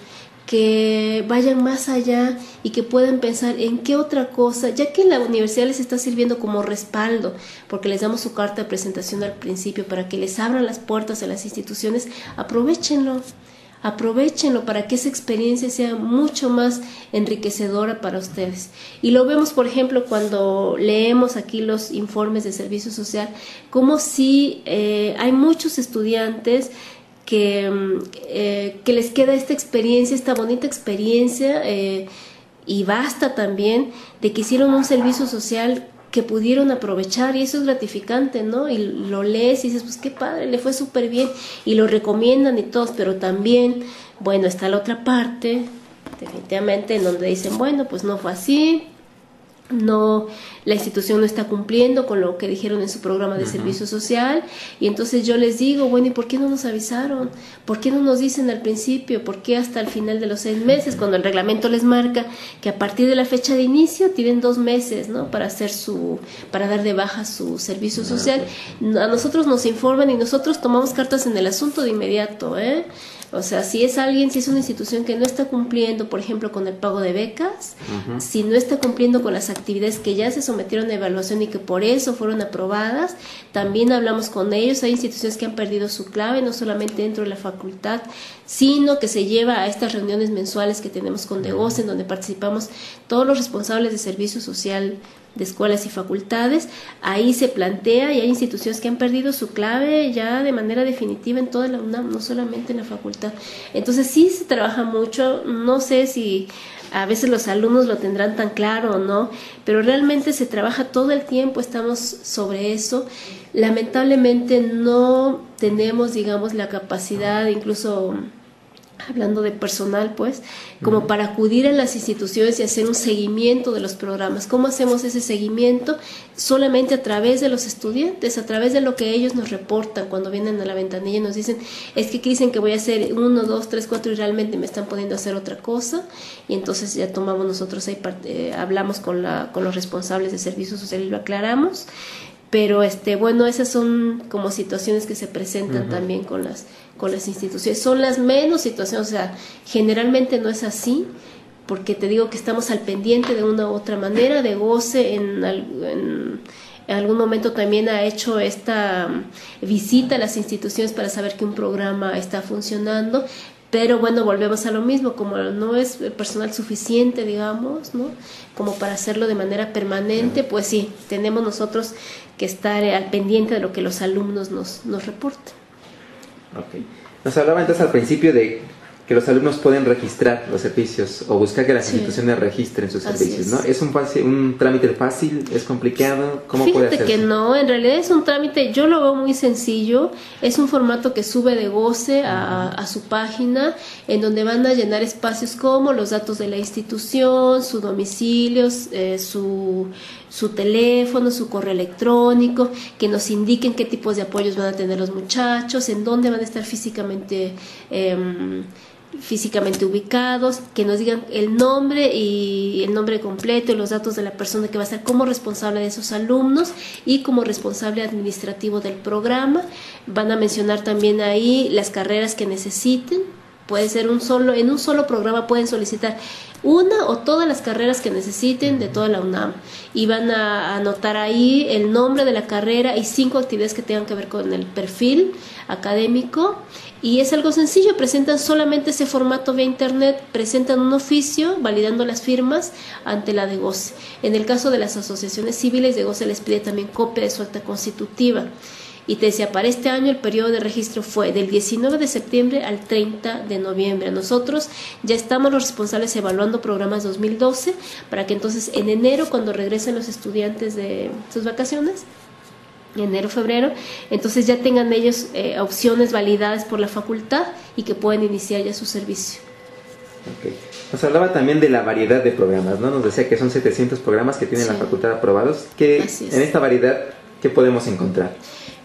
que vayan más allá y que puedan pensar en qué otra cosa, ya que la universidad les está sirviendo como respaldo, porque les damos su carta de presentación al principio para que les abran las puertas a las instituciones. Aprovéchenlo para que esa experiencia sea mucho más enriquecedora para ustedes. Y lo vemos, por ejemplo, cuando leemos aquí los informes de servicio social, como si hay muchos estudiantes que les queda esta experiencia, esta bonita experiencia, y basta también de que hicieron un servicio social que pudieron aprovechar, y eso es gratificante, ¿no? Y lo lees y dices, pues qué padre, le fue súper bien, y lo recomiendan y todos. Pero también, bueno, está la otra parte, definitivamente, en donde dicen, bueno, pues no fue así, no, la institución no está cumpliendo con lo que dijeron en su programa de servicio social, y entonces yo les digo, bueno, ¿y por qué no nos avisaron? ¿Por qué no nos dicen al principio? ¿Por qué hasta el final de los 6 meses, cuando el reglamento les marca que a partir de la fecha de inicio tienen 2 meses, ¿no? para dar de baja su servicio social? A nosotros nos informan y nosotros tomamos cartas en el asunto de inmediato, O sea, si es una institución que no está cumpliendo, por ejemplo, con el pago de becas, si no está cumpliendo con las actividades que ya se sometieron a evaluación y que por eso fueron aprobadas, también hablamos con ellos. Hay instituciones que han perdido su clave, no solamente dentro de la facultad, sino que se lleva a estas reuniones mensuales que tenemos con DEGOS, en donde participamos todos los responsables de servicio social de escuelas y facultades. Ahí se plantea, y hay instituciones que han perdido su clave ya de manera definitiva en toda la UNAM, no solamente en la facultad. Entonces sí se trabaja mucho. No sé si a veces los alumnos lo tendrán tan claro o no, pero realmente se trabaja todo el tiempo, estamos sobre eso. Lamentablemente no tenemos, digamos, la capacidad, incluso hablando de personal, pues, como para acudir a las instituciones y hacer un seguimiento de los programas. ¿Cómo hacemos ese seguimiento? Solamente a través de los estudiantes, a través de lo que ellos nos reportan cuando vienen a la ventanilla y nos dicen, es que dicen que voy a hacer 1, 2, 3, 4 y realmente me están poniendo a hacer otra cosa, y entonces ya tomamos nosotros ahí, hablamos con los responsables de servicio social y lo aclaramos. Pero bueno, esas son como situaciones que se presentan también con las instituciones. Son las menos situaciones, o sea, generalmente no es así, porque te digo que estamos al pendiente de una u otra manera. DEGOS en algún momento también ha hecho esta visita a las instituciones para saber que un programa está funcionando. Pero bueno, volvemos a lo mismo, como no es personal suficiente, digamos, ¿no? Como para hacerlo de manera permanente, pues sí, tenemos nosotros que estar al pendiente de lo que los alumnos nos reporten. Ok. Nos hablaba entonces al principio de que los alumnos pueden registrar los servicios o buscar que las instituciones registren sus servicios, ¿no? ¿Es un trámite fácil? ¿Es complicado? ¿Cómo puede hacerse? Fíjate que no, en realidad es un trámite, yo lo veo muy sencillo, es un formato que sube de goce a su página, en donde van a llenar espacios como los datos de la institución, su domicilio, su teléfono, su correo electrónico, que nos indiquen qué tipos de apoyos van a tener los muchachos, en dónde van a estar físicamente ubicados, que nos digan el nombre y el nombre completo y los datos de la persona que va a estar como responsable de esos alumnos y como responsable administrativo del programa. Van a mencionar también ahí las carreras que necesiten. Puede ser en un solo programa pueden solicitar una o todas las carreras que necesiten de toda la UNAM, y van a anotar ahí el nombre de la carrera y 5 actividades que tengan que ver con el perfil académico, y es algo sencillo. Presentan solamente ese formato vía internet, presentan un oficio validando las firmas ante la DEGOCE. En el caso de las asociaciones civiles, DEGOCE les pide también copia de su acta constitutiva. Y te decía, para este año el periodo de registro fue del 19 de septiembre al 30 de noviembre. Nosotros ya estamos los responsables evaluando programas 2012 para que entonces en enero, cuando regresen los estudiantes de sus vacaciones, enero, febrero, entonces ya tengan ellos opciones validadas por la facultad y que puedan iniciar ya su servicio. Okay. Nos hablaba también de la variedad de programas, ¿no? Nos decía que son 700 programas que tiene la facultad aprobados. En esta variedad, ¿qué podemos encontrar?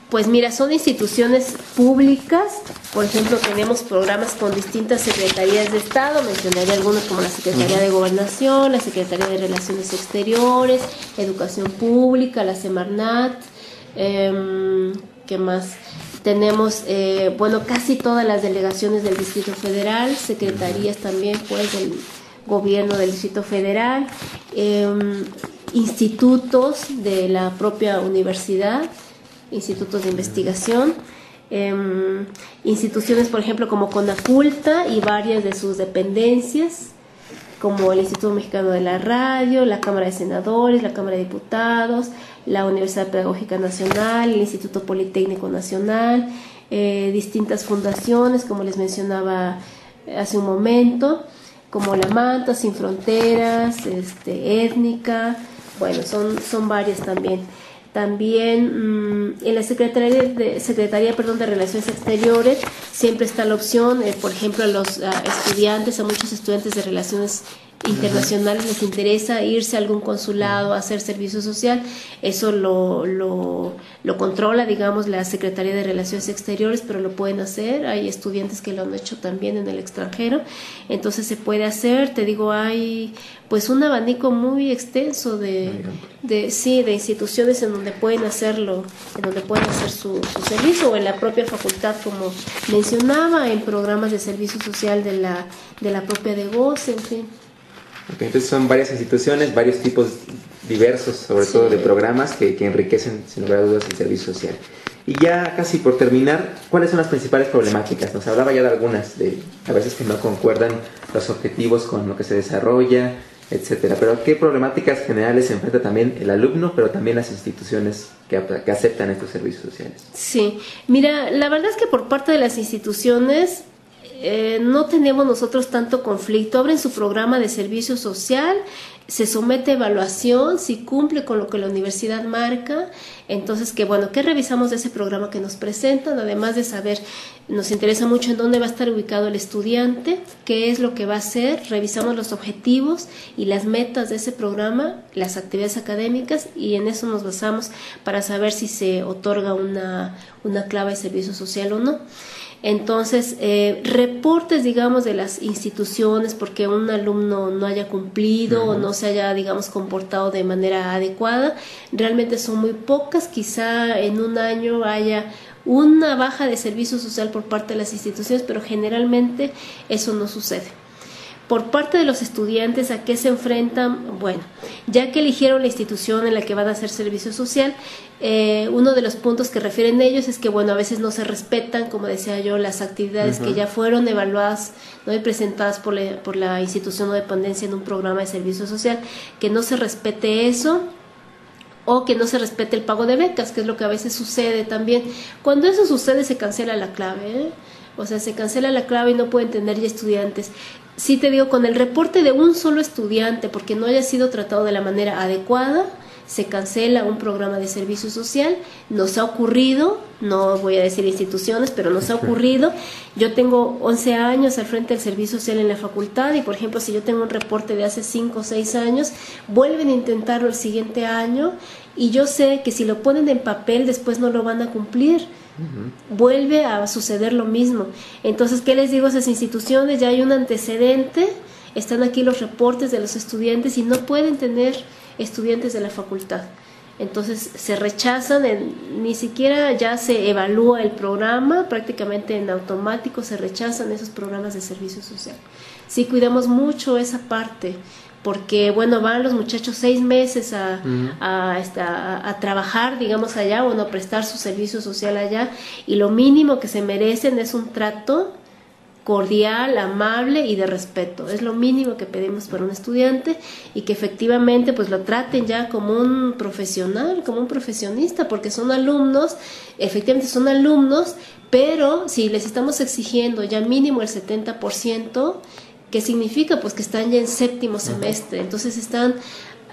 Pues mira, son instituciones públicas. Por ejemplo, tenemos programas con distintas secretarías de Estado. Mencionaré algunos como la Secretaría de Gobernación, la Secretaría de Relaciones Exteriores, Educación Pública, la Semarnat. ¿Qué más? Tenemos, casi todas las delegaciones del Distrito Federal, secretarías también, pues, del gobierno del Distrito Federal, institutos de la propia universidad, institutos de investigación, instituciones, por ejemplo, como CONACULTA y varias de sus dependencias, como el Instituto Mexicano de la Radio, la Cámara de Senadores, la Cámara de Diputados, la Universidad Pedagógica Nacional, el Instituto Politécnico Nacional, distintas fundaciones, como les mencionaba hace un momento, como la Manta, Sin Fronteras, Étnica, bueno, son varias también. También en la Secretaría de Relaciones Exteriores siempre está la opción, por ejemplo, a los estudiantes, a muchos estudiantes de Relaciones Internacionales les interesa irse a algún consulado a hacer servicio social. Eso lo controla, digamos, la Secretaría de Relaciones Exteriores, pero lo pueden hacer. Hay estudiantes que lo han hecho también en el extranjero, entonces se puede hacer. Te digo, hay pues un abanico muy extenso de instituciones en donde pueden hacerlo, en donde pueden hacer su servicio, o en la propia facultad, como mencionaba, en programas de servicio social de la propia DEGOCE, en fin. Okay, entonces son varias instituciones, varios tipos diversos, sobre todo de programas que enriquecen sin lugar a dudas el servicio social. Y ya casi por terminar, ¿cuáles son las principales problemáticas? Nos hablaba ya de algunas, a veces que no concuerdan los objetivos con lo que se desarrolla, etcétera. Pero ¿qué problemáticas generales se enfrenta también el alumno, pero también las instituciones que aceptan estos servicios sociales? Sí, mira, la verdad es que por parte de las instituciones no tenemos nosotros tanto conflicto. Abren su programa de servicio social, se somete a evaluación, si cumple con lo que la universidad marca. Entonces, ¿qué revisamos de ese programa que nos presentan? Además de saber, nos interesa mucho en dónde va a estar ubicado el estudiante, qué es lo que va a hacer. Revisamos los objetivos y las metas de ese programa, las actividades académicas, y en eso nos basamos para saber si se otorga una clave de servicio social o no. Entonces, reportes, digamos, de las instituciones porque un alumno no haya cumplido o no se haya, digamos, comportado de manera adecuada, realmente son muy pocas. Quizá en un año haya una baja de servicio social por parte de las instituciones, pero generalmente eso no sucede. Por parte de los estudiantes, ¿a qué se enfrentan? Bueno, ya que eligieron la institución en la que van a hacer servicio social, uno de los puntos que refieren ellos es que, a veces no se respetan, como decía yo, las actividades que ya fueron evaluadas, ¿no?, y presentadas por la institución o dependencia en un programa de servicio social, que no se respete eso, o que no se respete el pago de becas, que es lo que a veces sucede también. Cuando eso sucede, se cancela la clave, O sea, se cancela la clave y no pueden tener ya estudiantes. Sí te digo, con el reporte de un solo estudiante, porque no haya sido tratado de la manera adecuada, se cancela un programa de servicio social. Nos ha ocurrido, no voy a decir instituciones, pero nos ha ocurrido. Yo tengo 11 años al frente del servicio social en la facultad y, por ejemplo, si yo tengo un reporte de hace 5 o 6 años, vuelven a intentarlo el siguiente año y yo sé que si lo ponen en papel después no lo van a cumplir. Vuelve a suceder lo mismo. Entonces, ¿qué les digo a esas instituciones? Ya hay un antecedente, están aquí los reportes de los estudiantes y no pueden tener estudiantes de la facultad. Entonces se rechazan, ni siquiera ya se evalúa el programa, prácticamente en automático se rechazan esos programas de servicio social. Sí, cuidamos mucho esa parte, porque bueno, van los muchachos 6 meses a trabajar, digamos, allá, o a prestar su servicio social allá, y lo mínimo que se merecen es un trato cordial, amable y de respeto. Es lo mínimo que pedimos para un estudiante, y que efectivamente pues lo traten ya como un profesional, como un profesionista, porque son alumnos, efectivamente son alumnos, pero si les estamos exigiendo ya mínimo el 70%, ¿qué significa? Pues que están ya en 7º semestre, entonces están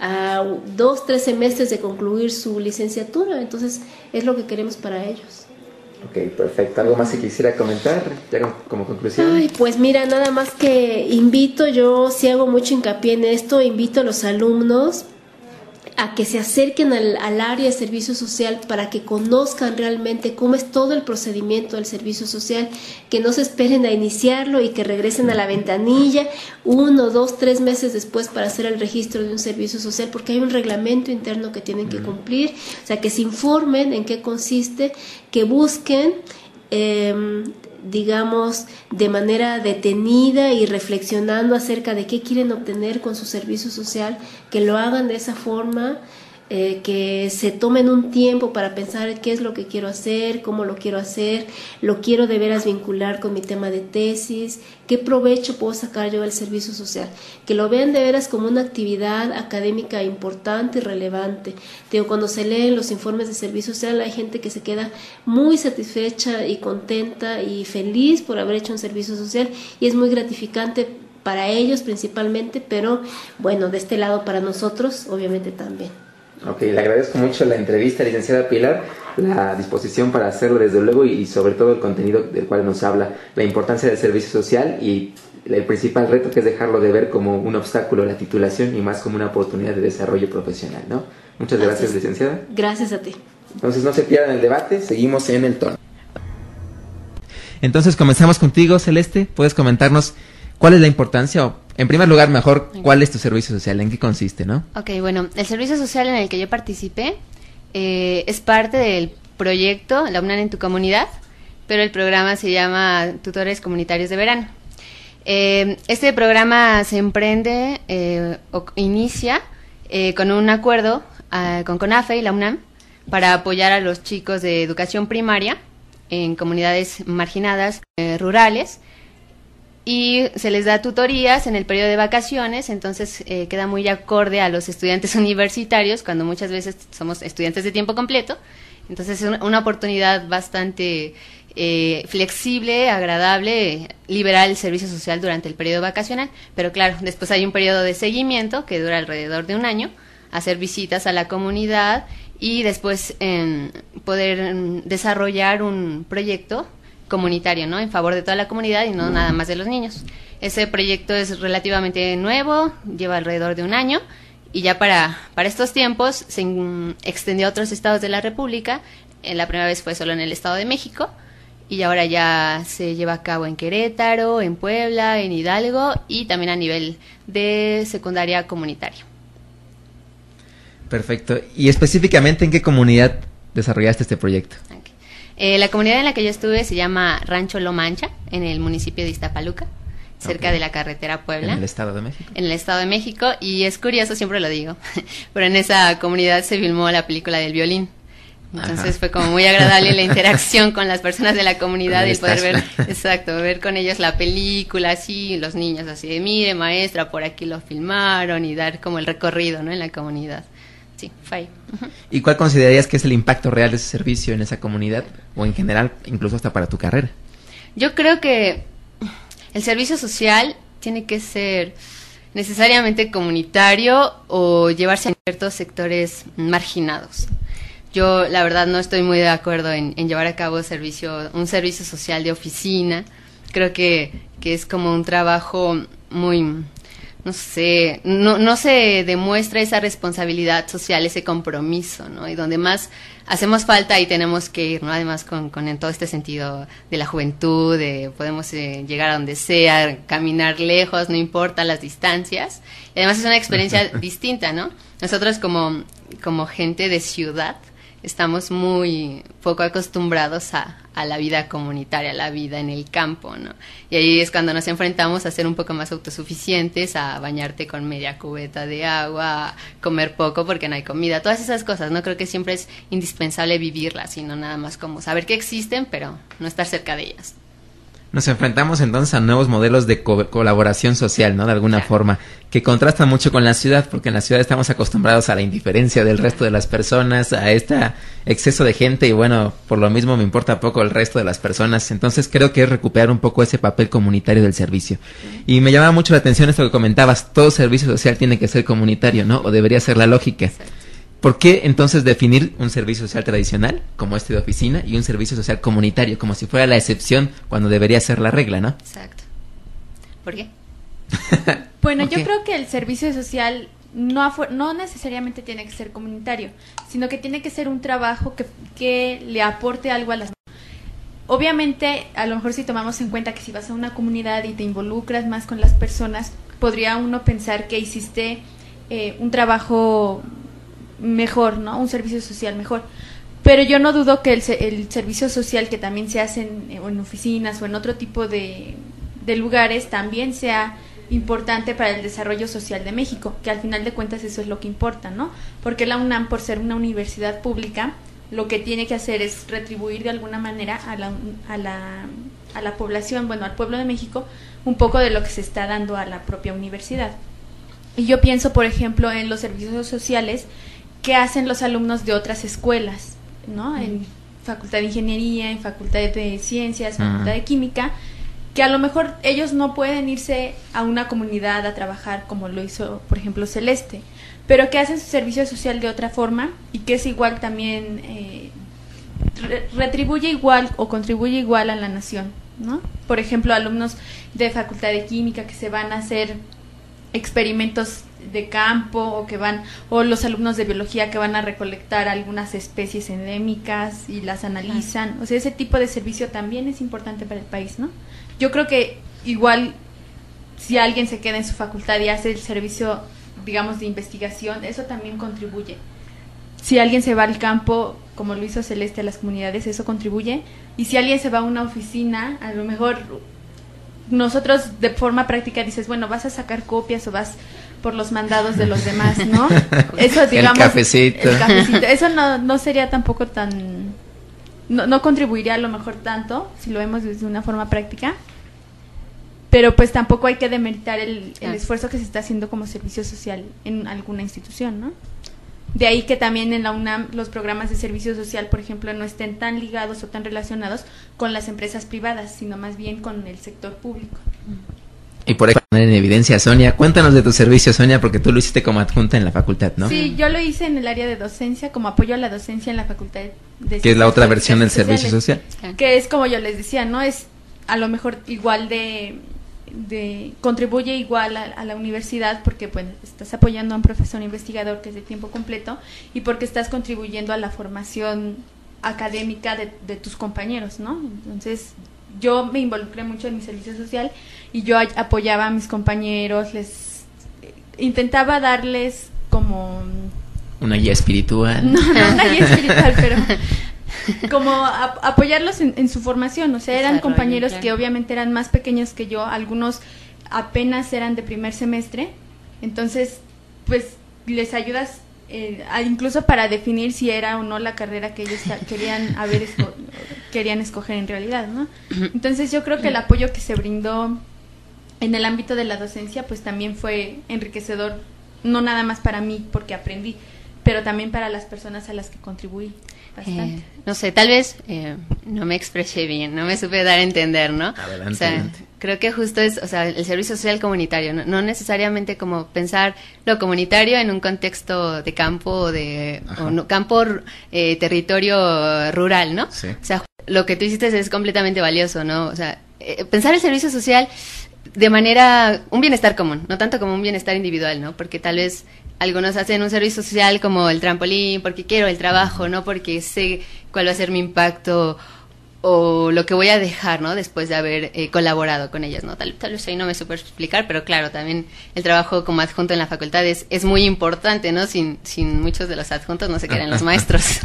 a 2-3 semestres de concluir su licenciatura, entonces es lo que queremos para ellos. Ok, perfecto. ¿Algo más que quisiera comentar ya como conclusión? Ay, pues mira, nada más que invito, yo sí hago mucho hincapié en esto, invito a los alumnos a que se acerquen al área de servicio social para que conozcan realmente cómo es todo el procedimiento del servicio social, que no se esperen a iniciarlo y que regresen a la ventanilla 1, 2, 3 meses después para hacer el registro de un servicio social, porque hay un reglamento interno que tienen que cumplir. O sea, que se informen en qué consiste, que busquen digamos, de manera detenida y reflexionando acerca de qué quieren obtener con su servicio social, que lo hagan de esa forma, que se tomen un tiempo para pensar qué es lo que quiero hacer, cómo lo quiero de veras vincular con mi tema de tesis, qué provecho puedo sacar yo del servicio social, que lo vean de veras como una actividad académica importante y relevante. Digo, cuando se leen los informes de servicio social hay gente que se queda muy satisfecha y contenta y feliz por haber hecho un servicio social, y es muy gratificante para ellos principalmente, pero bueno, de este lado para nosotros obviamente también. Ok, le agradezco mucho la entrevista, licenciada Pilar, la disposición para hacerlo desde luego, y sobre todo el contenido del cual nos habla, la importancia del servicio social y el principal reto, que es dejarlo de ver como un obstáculo a la titulación y más como una oportunidad de desarrollo profesional, ¿no? Muchas gracias, licenciada. Gracias a ti. Entonces no se pierdan el debate, seguimos en el tono. Entonces comenzamos contigo, Celeste, ¿puedes comentarnos cuál es la importancia, o en primer lugar, mejor, cuál es tu servicio social, en qué consiste, ¿no? Ok, bueno, el servicio social en el que yo participé es parte del proyecto La UNAM en tu comunidad, pero el programa se llama Tutores Comunitarios de Verano. Este programa se emprende o inicia con un acuerdo con CONAFE y la UNAM para apoyar a los chicos de educación primaria en comunidades marginadas rurales, y se les da tutorías en el periodo de vacaciones. Entonces queda muy acorde a los estudiantes universitarios, cuando muchas veces somos estudiantes de tiempo completo. Entonces es una oportunidad bastante flexible, agradable, liberar el servicio social durante el periodo vacacional, pero claro, después hay un periodo de seguimiento que dura alrededor de un año, hacer visitas a la comunidad y después poder desarrollar un proyecto comunitario, ¿no?, en favor de toda la comunidad y no nada más de los niños. Ese proyecto es relativamente nuevo, lleva alrededor de un año, y ya para estos tiempos se extendió a otros estados de la República. La primera vez fue solo en el Estado de México, y ahora ya se lleva a cabo en Querétaro, en Puebla, en Hidalgo, y también a nivel de secundaria comunitaria. Perfecto. ¿Y específicamente en qué comunidad desarrollaste este proyecto? La comunidad en la que yo estuve se llama Rancho Lomancha, en el municipio de Iztapaluca, cerca de la carretera Puebla. ¿En el Estado de México? En el Estado de México, y es curioso, siempre lo digo, pero en esa comunidad se filmó la película del violín. Entonces fue como muy agradable la interacción con las personas de la comunidad, y poder ver, ver con ellos la película, así, los niños así de, mire maestra, por aquí lo filmaron, y dar como el recorrido, ¿no?, en la comunidad. Sí, fue ahí. ¿Y cuál considerarías que es el impacto real de ese servicio en esa comunidad, o en general, incluso hasta para tu carrera? Yo creo que el servicio social tiene que ser necesariamente comunitario o llevarse a ciertos sectores marginados. Yo, la verdad, no estoy muy de acuerdo en llevar a cabo un servicio social de oficina. Creo que es como un trabajo muy, no sé, no se demuestra esa responsabilidad social, ese compromiso, ¿no? Y donde más hacemos falta y tenemos que ir, ¿no? Además con en todo este sentido de la juventud, podemos llegar a donde sea, caminar lejos, no importa las distancias. Y además es una experiencia distinta, ¿no? Nosotros como gente de ciudad estamos muy poco acostumbrados a la vida comunitaria, a la vida en el campo, ¿no? Y ahí es cuando nos enfrentamos a ser un poco más autosuficientes, a bañarte con media cubeta de agua, a comer poco porque no hay comida, todas esas cosas, ¿no? Creo que siempre es indispensable vivirlas, sino nada más como saber que existen, pero no estar cerca de ellas. Nos enfrentamos entonces a nuevos modelos de colaboración social, ¿no? De alguna forma, que contrastan mucho con la ciudad, porque en la ciudad estamos acostumbrados a la indiferencia del resto de las personas, a este exceso de gente y bueno, por lo mismo me importa poco el resto de las personas. Entonces creo que es recuperar un poco ese papel comunitario del servicio. Y me llamaba mucho la atención esto que comentabas, todo servicio social tiene que ser comunitario, ¿no? O debería ser la lógica. Exacto. ¿Por qué entonces definir un servicio social tradicional, como este de oficina, y un servicio social comunitario, como si fuera la excepción cuando debería ser la regla, ¿no? Exacto. ¿Por qué? Bueno, yo creo que el servicio social no necesariamente tiene que ser comunitario, sino que tiene que ser un trabajo que le aporte algo a las... Obviamente, a lo mejor si tomamos en cuenta que si vas a una comunidad y te involucras más con las personas, podría uno pensar que hiciste un trabajo mejor, ¿no? Un servicio social mejor. Pero yo no dudo que el servicio social que también se hace en oficinas o en otro tipo de lugares también sea importante para el desarrollo social de México, que al final de cuentas eso es lo que importa, ¿no? Porque la UNAM, por ser una universidad pública, lo que tiene que hacer es retribuir de alguna manera a la población, bueno, al pueblo de México, un poco de lo que se está dando a la propia universidad. Y yo pienso, por ejemplo, en los servicios sociales que hacen los alumnos de otras escuelas, ¿no? En Facultad de Ingeniería, en Facultad de Ciencias, Facultad de Química, que a lo mejor ellos no pueden irse a una comunidad a trabajar como lo hizo, por ejemplo, Celeste, pero que hacen su servicio social de otra forma y que es igual también, retribuye igual o contribuye igual a la nación, ¿no? Por ejemplo, alumnos de Facultad de Química que se van a hacer experimentos de campo o los alumnos de biología que van a recolectar algunas especies endémicas y las analizan, o sea, ese tipo de servicio también es importante para el país, ¿no? Yo creo que igual si alguien se queda en su facultad y hace el servicio, digamos, de investigación, eso también contribuye. Si alguien se va al campo, como lo hizo Celeste, a las comunidades, eso contribuye, y si alguien se va a una oficina, a lo mejor nosotros de forma práctica dices, bueno, vas a sacar copias o vas por los mandados de los demás, ¿no? Eso, digamos, el cafecito, eso no sería tampoco tan, no contribuiría a lo mejor tanto si lo vemos desde una forma práctica, pero pues tampoco hay que demeritar el esfuerzo que se está haciendo como servicio social en alguna institución, ¿no? De ahí que también en la UNAM los programas de servicio social, por ejemplo, no estén tan ligados o tan relacionados con las empresas privadas, sino más bien con el sector público. Y por ahí poner en evidencia a Sonia. Cuéntanos de tu servicio, Sonia, porque tú lo hiciste como adjunta en la facultad, ¿no? Sí, yo lo hice en el área de docencia, como apoyo a la docencia en la facultad de Ciencias. Que es la otra versión del servicio social. Que es como yo les decía, ¿no? Es a lo mejor igual de contribuye igual a la universidad porque pues estás apoyando a un profesor investigador que es de tiempo completo y porque estás contribuyendo a la formación académica de tus compañeros, ¿no? Entonces yo me involucré mucho en mi servicio social y yo apoyaba a mis compañeros, les intentaba darles como una guía espiritual. No una guía espiritual, pero como apoyarlos en su formación, o sea, eran compañeros que obviamente eran más pequeños que yo, algunos apenas eran de primer semestre, entonces pues les ayudas incluso para definir si era o no la carrera que ellos querían escoger en realidad, ¿no? Entonces yo creo que el apoyo que se brindó en el ámbito de la docencia pues también fue enriquecedor, no nada más para mí porque aprendí, pero también para las personas a las que contribuí bastante. No sé, tal vez no me expresé bien, no me supe dar a entender, ¿no? Adelante, o sea, adelante. Creo que justo es, o sea, el servicio social comunitario, no necesariamente como pensar lo comunitario en un contexto de campo o no, campo, territorio rural, ¿no? Sí. O sea, lo que tú hiciste es completamente valioso, ¿no? O sea, pensar el servicio social de manera, un bienestar común, no tanto como un bienestar individual, ¿no? Porque tal vez algunos hacen un servicio social como el trampolín, porque quiero el trabajo, no porque sé cuál va a ser mi impacto o lo que voy a dejar, ¿no? Después de haber colaborado con ellas, ¿no? Tal vez ahí no me supe explicar, pero claro, también el trabajo como adjunto en la facultad es muy importante, ¿no? Sin muchos de los adjuntos no se quedan los maestros.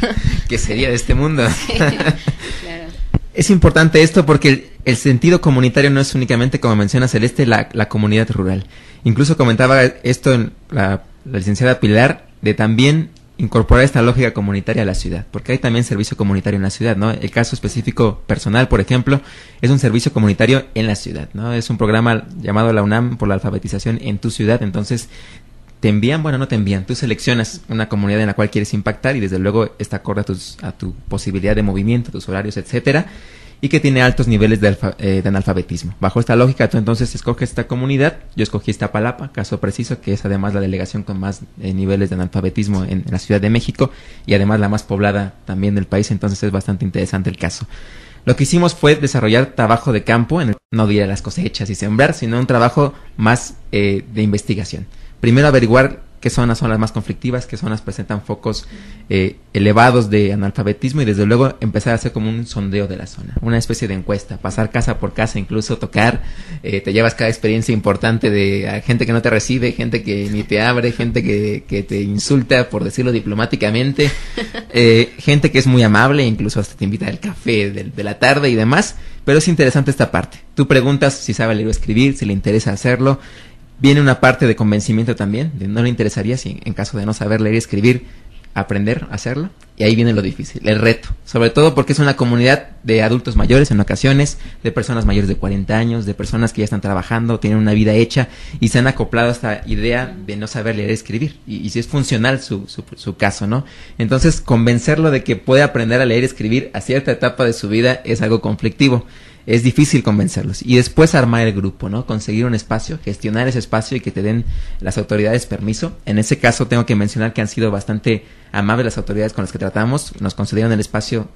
¿Qué sería de este mundo? Sí, claro. Es importante esto porque el sentido comunitario no es únicamente, como menciona Celeste, la comunidad rural. Incluso comentaba esto en la licenciada Pilar, de también incorporar esta lógica comunitaria a la ciudad, porque hay también servicio comunitario en la ciudad, ¿no? El caso específico personal, por ejemplo, es un servicio comunitario en la ciudad, ¿no? Es un programa llamado la UNAM por la alfabetización en tu ciudad, entonces te envían, bueno, no te envían, tú seleccionas una comunidad en la cual quieres impactar y desde luego está acorde a tu posibilidad de movimiento, tus horarios, etcétera, y que tiene altos niveles de analfabetismo. Bajo esta lógica, tú entonces escoges esta comunidad. Yo escogí Iztapalapa, caso preciso, que es además la delegación con más niveles de analfabetismo en la Ciudad de México y además la más poblada también del país, entonces es bastante interesante el caso. Lo que hicimos fue desarrollar trabajo de campo, no diría las cosechas y sembrar, sino un trabajo más de investigación. Primero averiguar qué zonas son las más conflictivas, qué zonas presentan focos elevados de analfabetismo y desde luego empezar a hacer como un sondeo de la zona, una especie de encuesta, pasar casa por casa, incluso tocar, te llevas cada experiencia importante de gente que no te recibe, gente que ni te abre, gente que te insulta, por decirlo diplomáticamente, gente que es muy amable, incluso hasta te invita al café de la tarde y demás, pero es interesante esta parte. Tú preguntas si sabe leer o escribir, si le interesa hacerlo. Viene una parte de convencimiento también, de no le interesaría, si en caso de no saber leer y escribir, aprender a hacerlo. Y ahí viene lo difícil, el reto. Sobre todo porque es una comunidad de adultos mayores en ocasiones, de personas mayores de 40 años, de personas que ya están trabajando, tienen una vida hecha y se han acoplado a esta idea de no saber leer y escribir. Y si es funcional su caso, ¿no? Entonces, convencerlo de que puede aprender a leer y escribir a cierta etapa de su vida es algo conflictivo. Es difícil convencerlos. Y después armar el grupo, ¿no? Conseguir un espacio, gestionar ese espacio y que te den las autoridades permiso. En ese caso tengo que mencionar que han sido bastante amables las autoridades con las que tratamos. Nos concedieron el espacio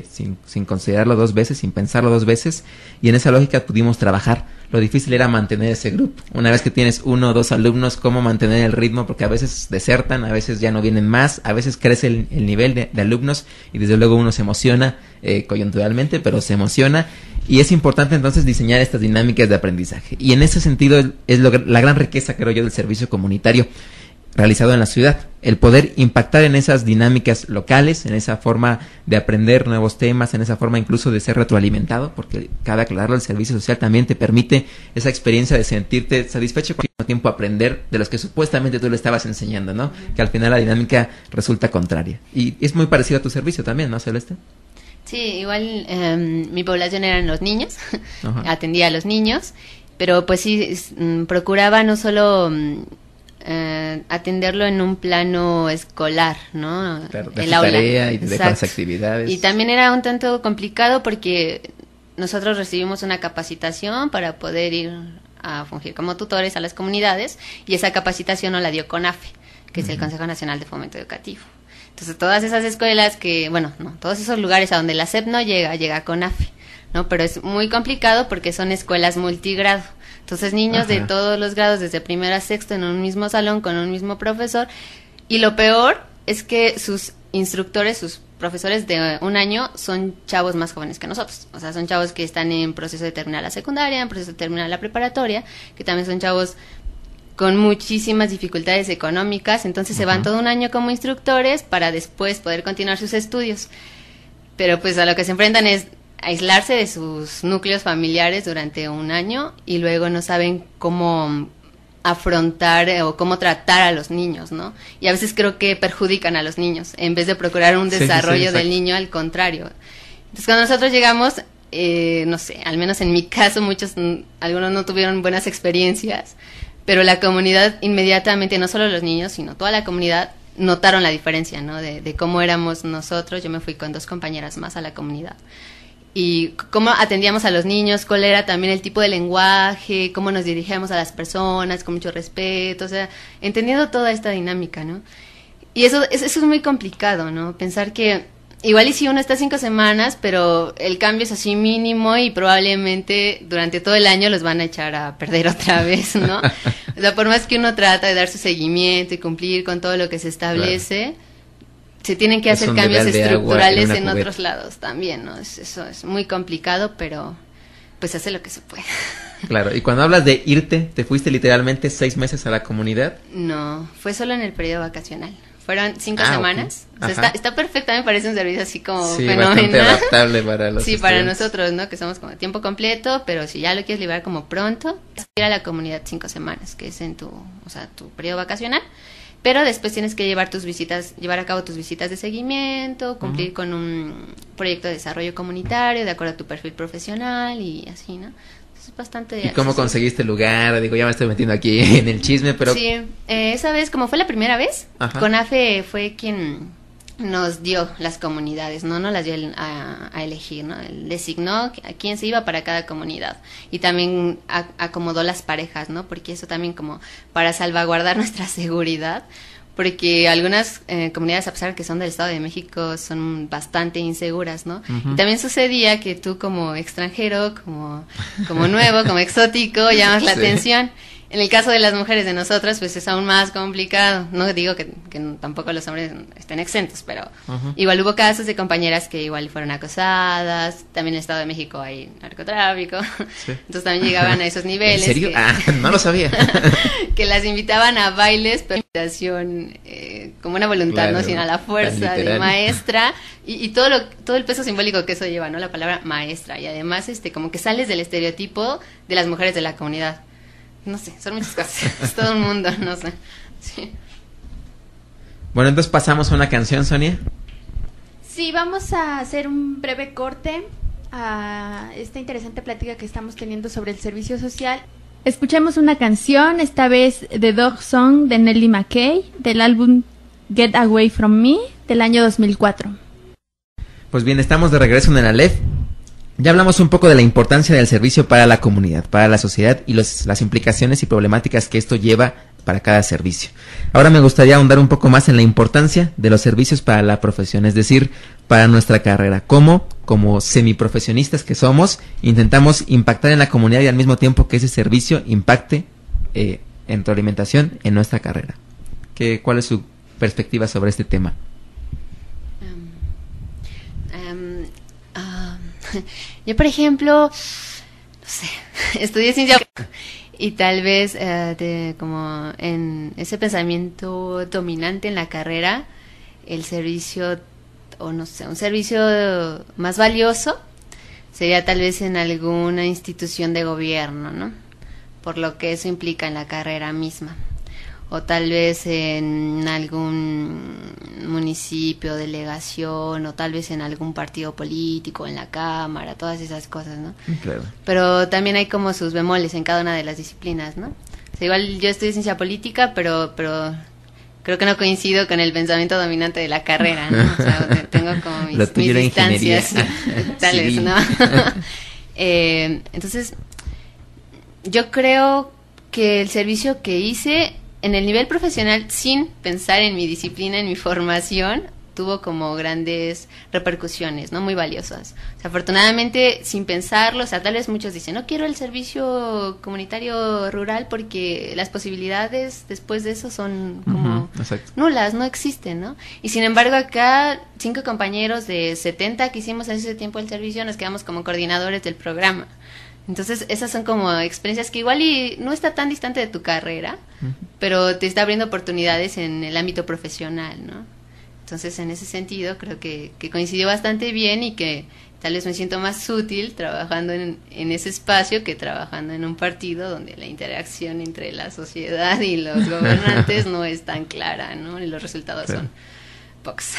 sin considerarlo dos veces, sin pensarlo dos veces. Y en esa lógica pudimos trabajar. Lo difícil era mantener ese grupo. Una vez que tienes 1 o 2 alumnos, cómo mantener el ritmo, porque a veces desertan, a veces ya no vienen más, a veces crece el nivel de alumnos y desde luego uno se emociona coyunturalmente, pero se emociona. Y es importante entonces diseñar estas dinámicas de aprendizaje. Y en ese sentido es la gran riqueza, creo yo, del servicio comunitario realizado en la ciudad. El poder impactar en esas dinámicas locales, en esa forma de aprender nuevos temas, en esa forma incluso de ser retroalimentado, porque cabe aclararlo, el servicio social también te permite esa experiencia de sentirte satisfecho y al mismo tiempo aprender de los que supuestamente tú le estabas enseñando, ¿no? Que al final la dinámica resulta contraria. Y es muy parecido a tu servicio también, ¿no, Celeste? Sí, igual mi población eran los niños, Ajá. Atendía a los niños, pero pues sí, procuraba no solo atenderlo en un plano escolar, ¿no? Claro, de el tu aula. tarea y de Exacto. las actividades. Y también era un tanto complicado porque nosotros recibimos una capacitación para poder ir a fungir como tutores a las comunidades y esa capacitación nos la dio CONAFE, que es el Consejo Nacional de Fomento Educativo. Entonces, todas esas escuelas todos esos lugares a donde la SEP no llega CONAFE, ¿no? Pero es muy complicado porque son escuelas multigrado. Entonces, niños de todos los grados, desde primero a sexto, en un mismo salón, con un mismo profesor. Y lo peor es que sus instructores, sus profesores de un año, son chavos más jóvenes que nosotros. O sea, son chavos que están en proceso de terminar la secundaria, en proceso de terminar la preparatoria, que también son chavos con muchísimas dificultades económicas, entonces se van todo un año como instructores para después poder continuar sus estudios. Pero pues a lo que se enfrentan es aislarse de sus núcleos familiares durante un año y luego no saben cómo afrontar o cómo tratar a los niños, ¿no? Y a veces creo que perjudican a los niños en vez de procurar un desarrollo del niño, al contrario. Entonces cuando nosotros llegamos, no sé, al menos en mi caso, algunos no tuvieron buenas experiencias, pero la comunidad inmediatamente, no solo los niños, sino toda la comunidad, notaron la diferencia, ¿no? De cómo éramos nosotros. Yo me fui con 2 compañeras más a la comunidad. Y cómo atendíamos a los niños, cuál era también el tipo de lenguaje, cómo nos dirigíamos a las personas con mucho respeto, o sea, entendiendo toda esta dinámica, ¿no? Y eso es muy complicado, ¿no? Pensar que igual y si uno está 5 semanas, pero el cambio es así mínimo y probablemente durante todo el año los van a echar a perder otra vez, ¿no? O sea, por más que uno trata de dar su seguimiento y cumplir con todo lo que se establece, claro, se tienen que hacer cambios estructurales en otros lados también, ¿no? Eso es muy complicado, pero pues se hace lo que se puede. Claro, y cuando hablas de irte, ¿te fuiste literalmente 6 meses a la comunidad? No, fue solo en el periodo vacacional. Fueron 5 semanas. Okay. O sea, está perfecta, me parece un servicio así como sí, fenomenal. Bastante adaptable para los sí, para nosotros, ¿no? Que somos como tiempo completo, pero si ya lo quieres liberar como pronto, ir a la comunidad 5 semanas, que es en tu periodo vacacional. Pero después tienes que llevar a cabo tus visitas de seguimiento, cumplir con un proyecto de desarrollo comunitario de acuerdo a tu perfil profesional y así, ¿no? Es bastante. ¿Y cómo conseguiste el lugar? Digo, ya me estoy metiendo aquí en el chisme, pero sí, esa vez, como fue la primera vez, CONAFE fue quien nos dio las comunidades, no las dio a elegir, ¿no? Él designó a quién se iba para cada comunidad y también acomodó las parejas, ¿no? Porque eso también como para salvaguardar nuestra seguridad, porque algunas comunidades, a pesar de que son del Estado de México, son bastante inseguras, ¿no? Y también sucedía que tú como extranjero, como nuevo, como exótico, llamas la atención. En el caso de las mujeres de nosotras, pues es aún más complicado. No digo que tampoco los hombres estén exentos, pero igual hubo casos de compañeras que igual fueron acosadas. También en el Estado de México hay narcotráfico. Sí. Entonces también llegaban a esos niveles. ¿En serio? No lo sabía. Que las invitaban a bailes, pero invitación como una voluntad, claro, ¿no? Sino a la fuerza de maestra. Y todo el peso simbólico que eso lleva, ¿no? La palabra maestra. Y además como que sales del estereotipo de las mujeres de la comunidad. No sé, son muchas cosas. Es todo un mundo, no sé. Sí. Bueno, entonces pasamos a una canción, Sonia. Sí, vamos a hacer un breve corte a esta interesante plática que estamos teniendo sobre el servicio social. Escuchemos una canción, esta vez The Dog Song de Nellie McKay, del álbum Get Away From Me, del año 2004. Pues bien, estamos de regreso en el Aleph. Ya hablamos un poco de la importancia del servicio para la comunidad, para la sociedad y las implicaciones y problemáticas que esto lleva para cada servicio. Ahora me gustaría ahondar un poco más en la importancia de los servicios para la profesión, es decir, para nuestra carrera. Cómo, como semiprofesionistas que somos, intentamos impactar en la comunidad y al mismo tiempo que ese servicio impacte en tu alimentación en nuestra carrera. ¿Cuál es su perspectiva sobre este tema? Yo, por ejemplo, no sé, estudié ciencia y tal vez como en ese pensamiento dominante en la carrera, el servicio, o no sé, un servicio más valioso sería tal vez en alguna institución de gobierno, ¿no? Por lo que eso implica en la carrera misma. O tal vez en algún municipio, delegación, o tal vez en algún partido político, en la Cámara, todas esas cosas, ¿no? Claro. Pero también hay como sus bemoles en cada una de las disciplinas, ¿no? O sea, igual yo estudio ciencia política, pero creo que no coincido con el pensamiento dominante de la carrera, ¿no? O sea, tengo como mis distancias tales, ¿no? Entonces, yo creo que el servicio que hice en el nivel profesional, sin pensar en mi disciplina, en mi formación, tuvo como grandes repercusiones, ¿no? Muy valiosas. O sea, afortunadamente, sin pensarlo, o sea, tal vez muchos dicen, no quiero el servicio comunitario rural porque las posibilidades después de eso son como nulas, no existen, ¿no? Y sin embargo, acá, 5 compañeros de 70 que hicimos hace ese tiempo el servicio, nos quedamos como coordinadores del programa. Entonces, esas son como experiencias que igual y no está tan distante de tu carrera, pero te está abriendo oportunidades en el ámbito profesional, ¿no? Entonces, en ese sentido, creo que coincidió bastante bien y que tal vez me siento más útil trabajando en ese espacio que trabajando en un partido donde la interacción entre la sociedad y los gobernantes no es tan clara, ¿no? Y los resultados son pocos.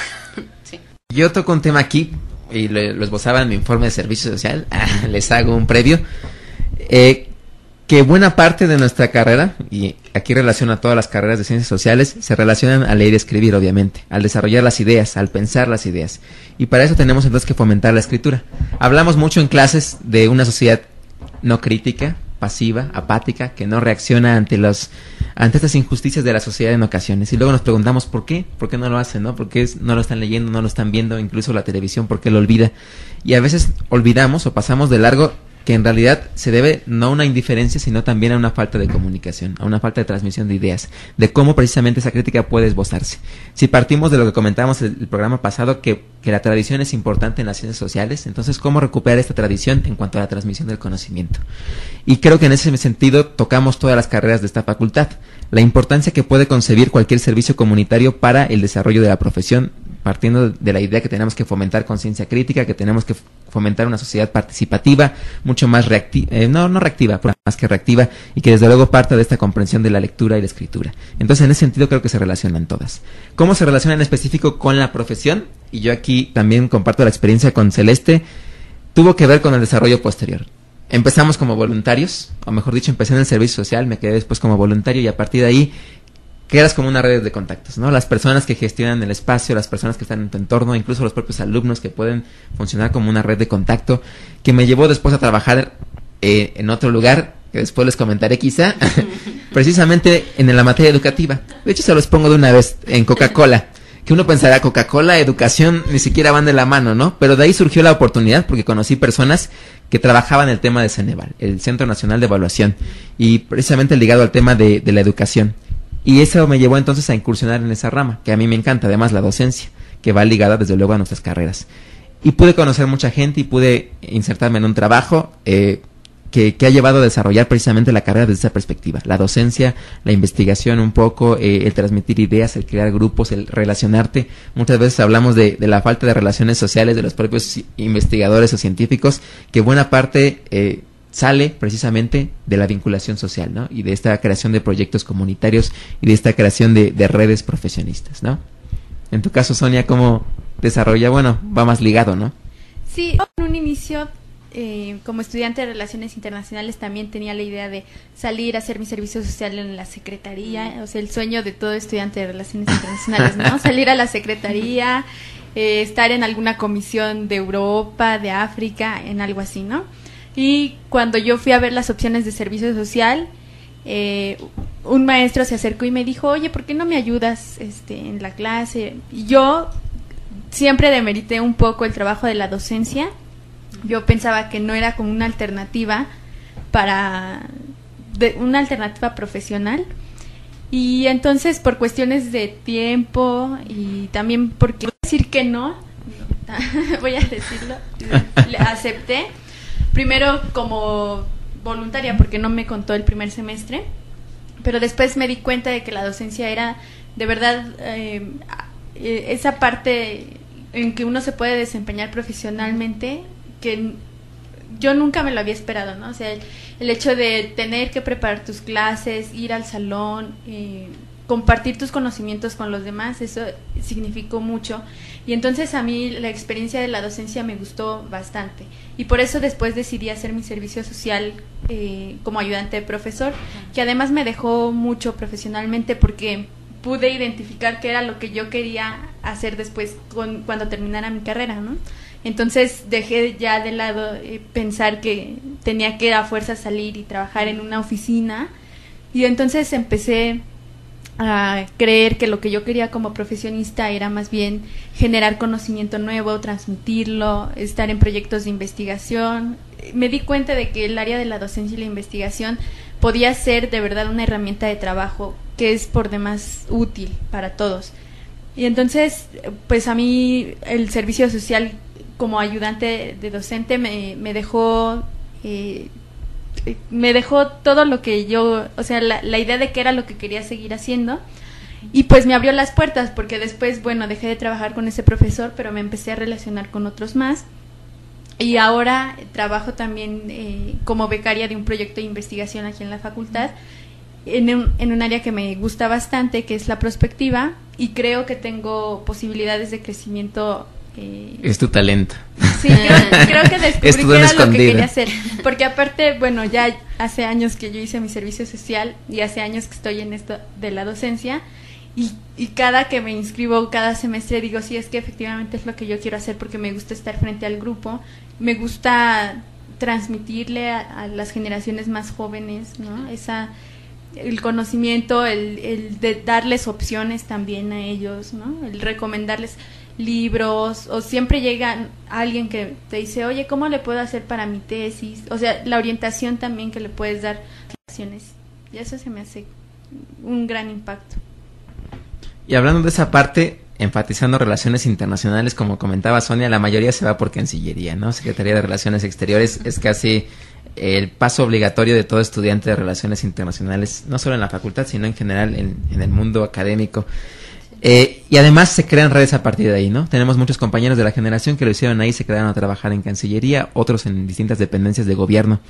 Sí. Yo toco un tema aquí y lo esbozaba en mi informe de servicio social, les hago un previo, que buena parte de nuestra carrera, y aquí relaciona todas las carreras de ciencias sociales, se relacionan al leer y escribir, obviamente, al desarrollar las ideas, al pensar las ideas. Y para eso tenemos entonces que fomentar la escritura. Hablamos mucho en clases de una sociedad no crítica, pasiva, apática, que no reacciona ante estas injusticias de la sociedad en ocasiones. Y luego nos preguntamos ¿por qué? ¿Por qué no lo hacen? ¿No? ¿Por qué no lo están leyendo, no lo están viendo? Incluso la televisión, ¿por qué lo olvida? Y a veces olvidamos o pasamos de largo que en realidad se debe no a una indiferencia, sino también a una falta de comunicación, a una falta de transmisión de ideas, de cómo precisamente esa crítica puede esbozarse. Si partimos de lo que comentábamos el programa pasado, que la tradición es importante en las ciencias sociales, entonces ¿cómo recuperar esta tradición en cuanto a la transmisión del conocimiento? Y creo que en ese sentido tocamos todas las carreras de esta facultad, la importancia que puede concebir cualquier servicio comunitario para el desarrollo de la profesión, partiendo de la idea que tenemos que fomentar conciencia crítica, que tenemos que fomentar una sociedad participativa, mucho más reactiva, no reactiva, pero más que reactiva, y que desde luego parta de esta comprensión de la lectura y la escritura. Entonces, en ese sentido creo que se relacionan todas. ¿Cómo se relacionan en específico con la profesión? Y yo aquí también comparto la experiencia con Celeste, tuvo que ver con el desarrollo posterior. Empezamos como voluntarios, o mejor dicho, empecé en el servicio social, me quedé después como voluntario, y a partir de ahí creas como una red de contactos, ¿no? Las personas que gestionan el espacio, las personas que están en tu entorno, incluso los propios alumnos que pueden funcionar como una red de contacto, que me llevó después a trabajar en otro lugar, que después les comentaré quizá, precisamente en la materia educativa. De hecho, se los pongo de una vez, en Coca-Cola, que uno pensará, Coca-Cola, educación, ni siquiera van de la mano, ¿no? Pero de ahí surgió la oportunidad, porque conocí personas que trabajaban el tema de Ceneval, el Centro Nacional de Evaluación, y precisamente ligado al tema de la educación. Y eso me llevó entonces a incursionar en esa rama, que a mí me encanta, además la docencia, que va ligada desde luego a nuestras carreras. Y pude conocer mucha gente y pude insertarme en un trabajo que ha llevado a desarrollar precisamente la carrera desde esa perspectiva. La docencia, la investigación un poco, el transmitir ideas, el crear grupos, el relacionarte. Muchas veces hablamos de la falta de relaciones sociales de los propios investigadores o científicos, que buena parte sale precisamente de la vinculación social, ¿no? Y de esta creación de proyectos comunitarios y de esta creación de redes profesionistas, ¿no? En tu caso, Sonia, ¿cómo desarrolla? Bueno, va más ligado, ¿no? Sí, en un inicio, como estudiante de Relaciones Internacionales, también tenía la idea de salir a hacer mi servicio social en la secretaría, o sea, el sueño de todo estudiante de Relaciones Internacionales, ¿no? Salir a la secretaría, estar en alguna comisión de Europa, de África, en algo así, ¿no? Y cuando yo fui a ver las opciones de servicio social, un maestro se acercó y me dijo, oye, ¿por qué no me ayudas en la clase? Y yo siempre demerité un poco el trabajo de la docencia. Yo pensaba que no era como una alternativa una alternativa profesional. Y entonces, por cuestiones de tiempo y también porque decir que no, voy a decirlo, le acepté. Primero como voluntaria, porque no me contó el primer semestre, pero después me di cuenta de que la docencia era de verdad esa parte en que uno se puede desempeñar profesionalmente, que yo nunca me lo había esperado, ¿no? O sea, el hecho de tener que preparar tus clases, ir al salón, compartir tus conocimientos con los demás, eso significó mucho. Y entonces a mí la experiencia de la docencia me gustó bastante. Y por eso después decidí hacer mi servicio social como ayudante de profesor, que además me dejó mucho profesionalmente porque pude identificar qué era lo que yo quería hacer después cuando terminara mi carrera, ¿no? Entonces dejé ya de lado pensar que tenía que a fuerza salir y trabajar en una oficina, y entonces empecé a creer que lo que yo quería como profesionista era más bien generar conocimiento nuevo, transmitirlo, estar en proyectos de investigación. Me di cuenta de que el área de la docencia y la investigación podía ser de verdad una herramienta de trabajo que es por demás útil para todos. Y entonces, pues a mí el servicio social como ayudante de docente me dejó todo lo que yo, o sea, la idea de qué era lo que quería seguir haciendo, y pues me abrió las puertas, porque después, bueno, dejé de trabajar con ese profesor, pero me empecé a relacionar con otros más, y ahora trabajo también como becaria de un proyecto de investigación aquí en la facultad, en un área que me gusta bastante, que es la prospectiva, y creo que tengo posibilidades de crecimiento Es tu talento. Sí, creo que descubrí Es tu que don era lo que escondido. quería hacer. Porque aparte, bueno, ya hace años que yo hice mi servicio social y hace años que estoy en esto de la docencia y cada que me inscribo, cada semestre digo, sí, es que efectivamente es lo que yo quiero hacer porque me gusta estar frente al grupo, me gusta transmitirle a las generaciones más jóvenes, ¿no? El conocimiento, el de darles opciones también a ellos, ¿no? El recomendarles libros, o siempre llega alguien que te dice, oye, ¿cómo le puedo hacer para mi tesis? O sea, la orientación también que le puedes dar a las acciones, y eso se me hace un gran impacto. Y hablando de esa parte, enfatizando relaciones internacionales, como comentaba Sonia, la mayoría se va por Cancillería, ¿no? Secretaría de Relaciones Exteriores es casi el paso obligatorio de todo estudiante de Relaciones Internacionales, no solo en la facultad, sino en general en el mundo académico. Y además se crean redes a partir de ahí, ¿no? Tenemos muchos compañeros de la generación que lo hicieron ahí, se quedaron a trabajar en Cancillería, otros en distintas dependencias de gobierno.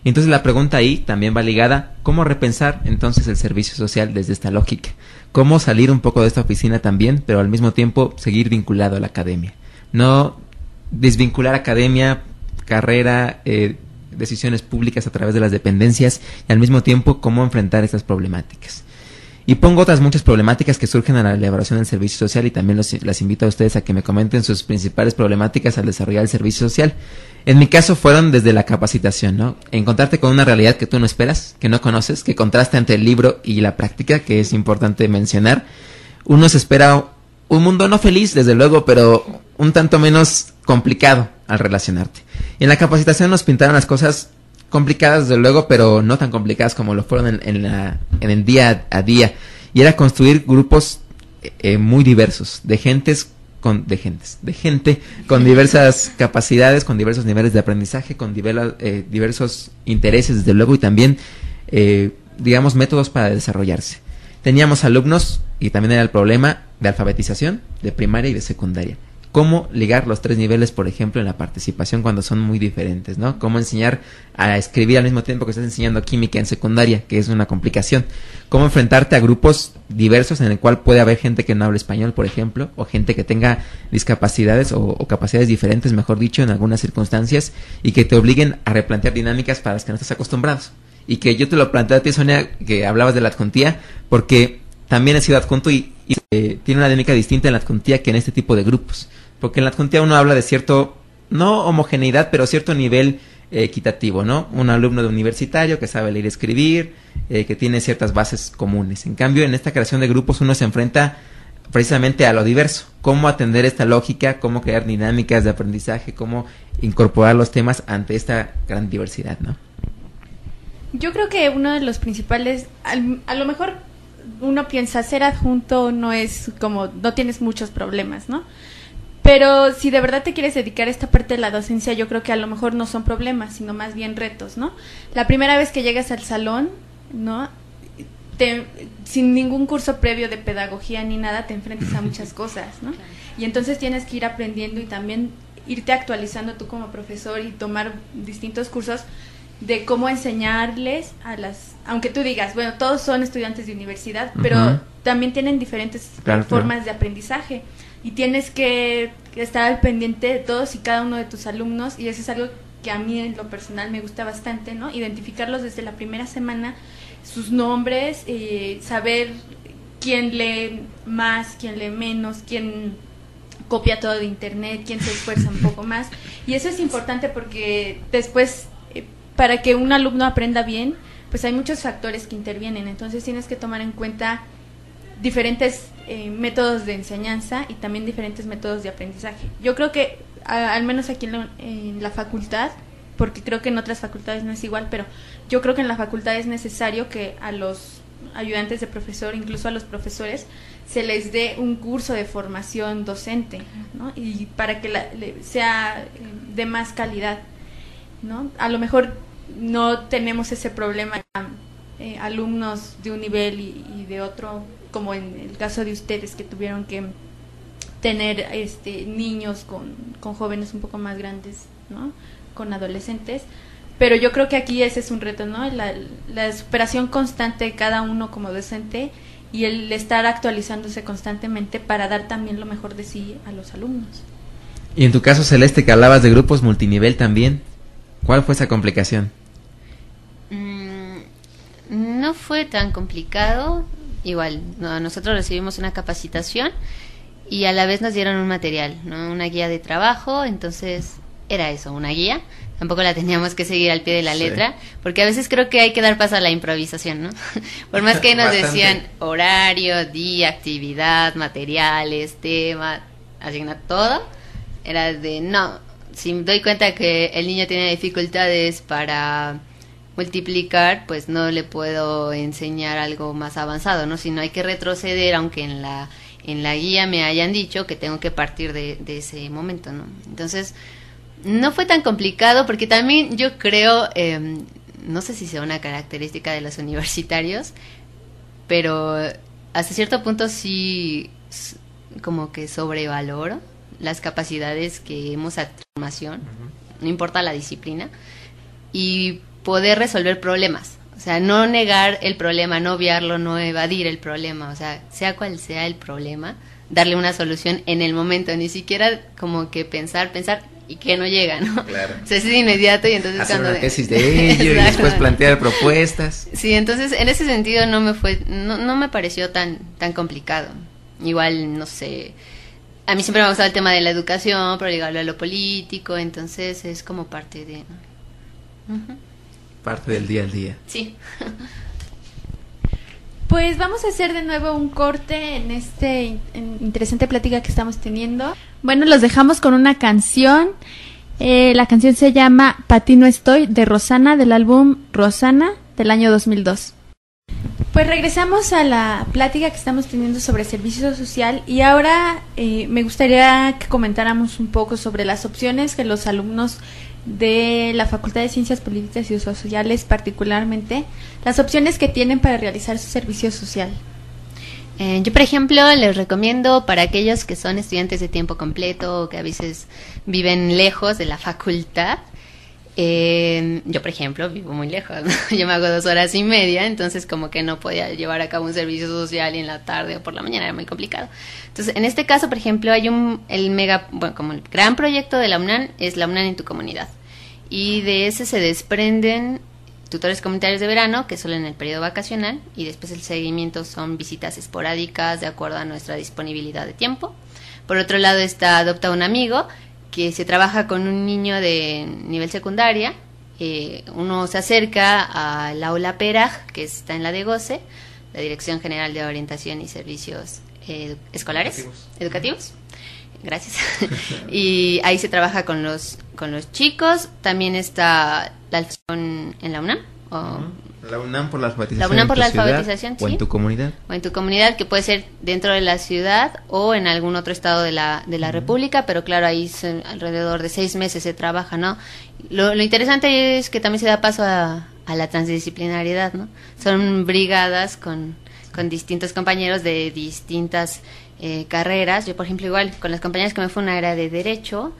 Entonces la pregunta ahí también va ligada, ¿cómo repensar entonces el servicio social desde esta lógica? ¿Cómo salir un poco de esta oficina también, pero al mismo tiempo seguir vinculado a la academia? No desvincular academia, carrera, decisiones públicas a través de las dependencias, y al mismo tiempo cómo enfrentar estas problemáticas. Y pongo otras muchas problemáticas que surgen a la elaboración del servicio social, y también las invito a ustedes a que me comenten sus principales problemáticas al desarrollar el servicio social. En mi caso fueron desde la capacitación, ¿no? Encontrarte con una realidad que tú no esperas, que no conoces, que contrasta entre el libro y la práctica, que es importante mencionar. Uno se espera un mundo no feliz, desde luego, pero un tanto menos complicado al relacionarte. Y en la capacitación nos pintaron las cosas complicadas, desde luego, pero no tan complicadas como lo fueron en el día a día. Y era construir grupos muy diversos, de gente con diversas capacidades, con diversos niveles de aprendizaje, con diversos intereses, desde luego, y también, digamos, métodos para desarrollarse. Teníamos alumnos, y también era el problema, de alfabetización, de primaria y de secundaria. Cómo ligar los tres niveles, por ejemplo, en la participación cuando son muy diferentes, ¿no? Cómo enseñar a escribir al mismo tiempo que estás enseñando química en secundaria, que es una complicación. Cómo enfrentarte a grupos diversos en el cual puede haber gente que no hable español, por ejemplo, o gente que tenga discapacidades o capacidades diferentes, mejor dicho, en algunas circunstancias, y que te obliguen a replantear dinámicas para las que no estás acostumbrados. Y que yo te lo planteé a ti, Sonia, que hablabas de la adjuntía, porque también he sido adjunto y tiene una dinámica distinta en la adjuntía que en este tipo de grupos. Porque en la adjuntía uno habla de cierto, no homogeneidad, pero cierto nivel equitativo, ¿no? Un alumno de universitario que sabe leer y escribir, que tiene ciertas bases comunes. En cambio, en esta creación de grupos uno se enfrenta precisamente a lo diverso. Cómo atender esta lógica, cómo crear dinámicas de aprendizaje, cómo incorporar los temas ante esta gran diversidad, ¿no? Yo creo que uno de los principales, a lo mejor uno piensa, ser adjunto no es como, no tienes muchos problemas, ¿no? Pero si de verdad te quieres dedicar a esta parte de la docencia, yo creo que a lo mejor no son problemas, sino más bien retos, ¿no? La primera vez que llegas al salón, ¿no? Sin ningún curso previo de pedagogía ni nada, te enfrentas a muchas cosas, ¿no? Y entonces tienes que ir aprendiendo y también irte actualizando tú como profesor y tomar distintos cursos de cómo enseñarles a aunque tú digas, bueno, todos son estudiantes de universidad, pero también tienen diferentes formas de aprendizaje. Y tienes que estar al pendiente de todos y cada uno de tus alumnos, y eso es algo que a mí en lo personal me gusta bastante, ¿no? Identificarlos desde la primera semana, sus nombres, saber quién lee más, quién lee menos, quién copia todo de internet, quién se esfuerza un poco más. Y eso es importante porque después, para que un alumno aprenda bien, pues hay muchos factores que intervienen, entonces tienes que tomar en cuenta diferentes métodos de enseñanza y también diferentes métodos de aprendizaje. Yo creo que, al menos aquí en la facultad, porque creo que en otras facultades no es igual, pero yo creo que en la facultad es necesario que a los ayudantes de profesor, incluso a los profesores, se les dé un curso de formación docente, ¿no? Y para que sea de más calidad, ¿no? A lo mejor no tenemos ese problema, alumnos de un nivel y de otro, como en el caso de ustedes que tuvieron que tener niños con jóvenes un poco más grandes, ¿no? Con adolescentes, pero yo creo que aquí ese es un reto, ¿no? La superación constante de cada uno como docente y el estar actualizándose constantemente para dar también lo mejor de sí a los alumnos. Y en tu caso, Celeste, que hablabas de grupos multinivel también, ¿cuál fue esa complicación? No fue tan complicado. Igual, nosotros recibimos una capacitación y a la vez nos dieron un material, ¿no? Una guía de trabajo. Entonces era eso, una guía. Tampoco la teníamos que seguir al pie de la letra, porque a veces creo que hay que dar paso a la improvisación, ¿no? Por más que nos decían horario, día, actividad, materiales, tema, asignar todo, era de no. Si me doy cuenta que el niño tiene dificultades para multiplicar, pues no le puedo enseñar algo más avanzado, ¿no? Sino hay que retroceder, aunque en la guía me hayan dicho que tengo que partir de ese momento, ¿no? Entonces, no fue tan complicado, porque también yo creo, no sé si sea una característica de los universitarios, pero hasta cierto punto sí como que sobrevaloro las capacidades que hemos adquirido en formación, no importa la disciplina, y poder resolver problemas. O sea, no negar el problema, no obviarlo, no evadir el problema. O sea, sea cual sea el problema, darle una solución en el momento, ni siquiera como que pensar y que no llega, ¿no? Claro. O sea, es inmediato y entonces hacer una tesis de ello y después plantear propuestas. Sí, entonces en ese sentido no me pareció tan complicado. Igual, no sé, a mí siempre me ha gustado el tema de la educación, pero ligarlo a lo político, entonces es como parte de, ¿no? Parte del día al día. Sí. Pues vamos a hacer de nuevo un corte en interesante plática que estamos teniendo. Bueno, los dejamos con una canción. La canción se llama Pa' ti no estoy, de Rosana, del álbum Rosana, del año 2002. Pues regresamos a la plática que estamos teniendo sobre servicio social y ahora me gustaría que comentáramos un poco sobre las opciones que los alumnos de la Facultad de Ciencias Políticas y Sociales, particularmente, las opciones que tienen para realizar su servicio social. Yo, por ejemplo, les recomiendo para aquellos que son estudiantes de tiempo completo o que a veces viven lejos de la facultad. Yo, por ejemplo, vivo muy lejos, ¿no? Yo me hago 2 horas y media, entonces como que no podía llevar a cabo un servicio social y en la tarde o por la mañana era muy complicado. Entonces, en este caso, por ejemplo, hay como el gran proyecto de la UNAM es la UNAM en tu comunidad. Y de ese se desprenden tutores comunitarios de verano, que solo en el periodo vacacional, y después el seguimiento son visitas esporádicas de acuerdo a nuestra disponibilidad de tiempo. Por otro lado está Adopta un Amigo, que se trabaja con un niño de nivel secundaria. Uno se acerca al aula PERAG, que está en la de Goce, la Dirección General de Orientación y Servicios Escolares, Educativos. Gracias. Y ahí se trabaja con los chicos. También está la alfabetización en la UNAM. La UNAM por la alfabetización. La UNAM por la alfabetización, sí. O en tu comunidad. O en tu comunidad, que puede ser dentro de la ciudad o en algún otro estado de la República, pero claro, ahí alrededor de 6 meses se trabaja, ¿no? Lo interesante es que también se da paso a la transdisciplinariedad, ¿no? Son brigadas con distintos compañeros de distintas carreras. Yo, por ejemplo, igual con las compañeras que me fue, una era de Derecho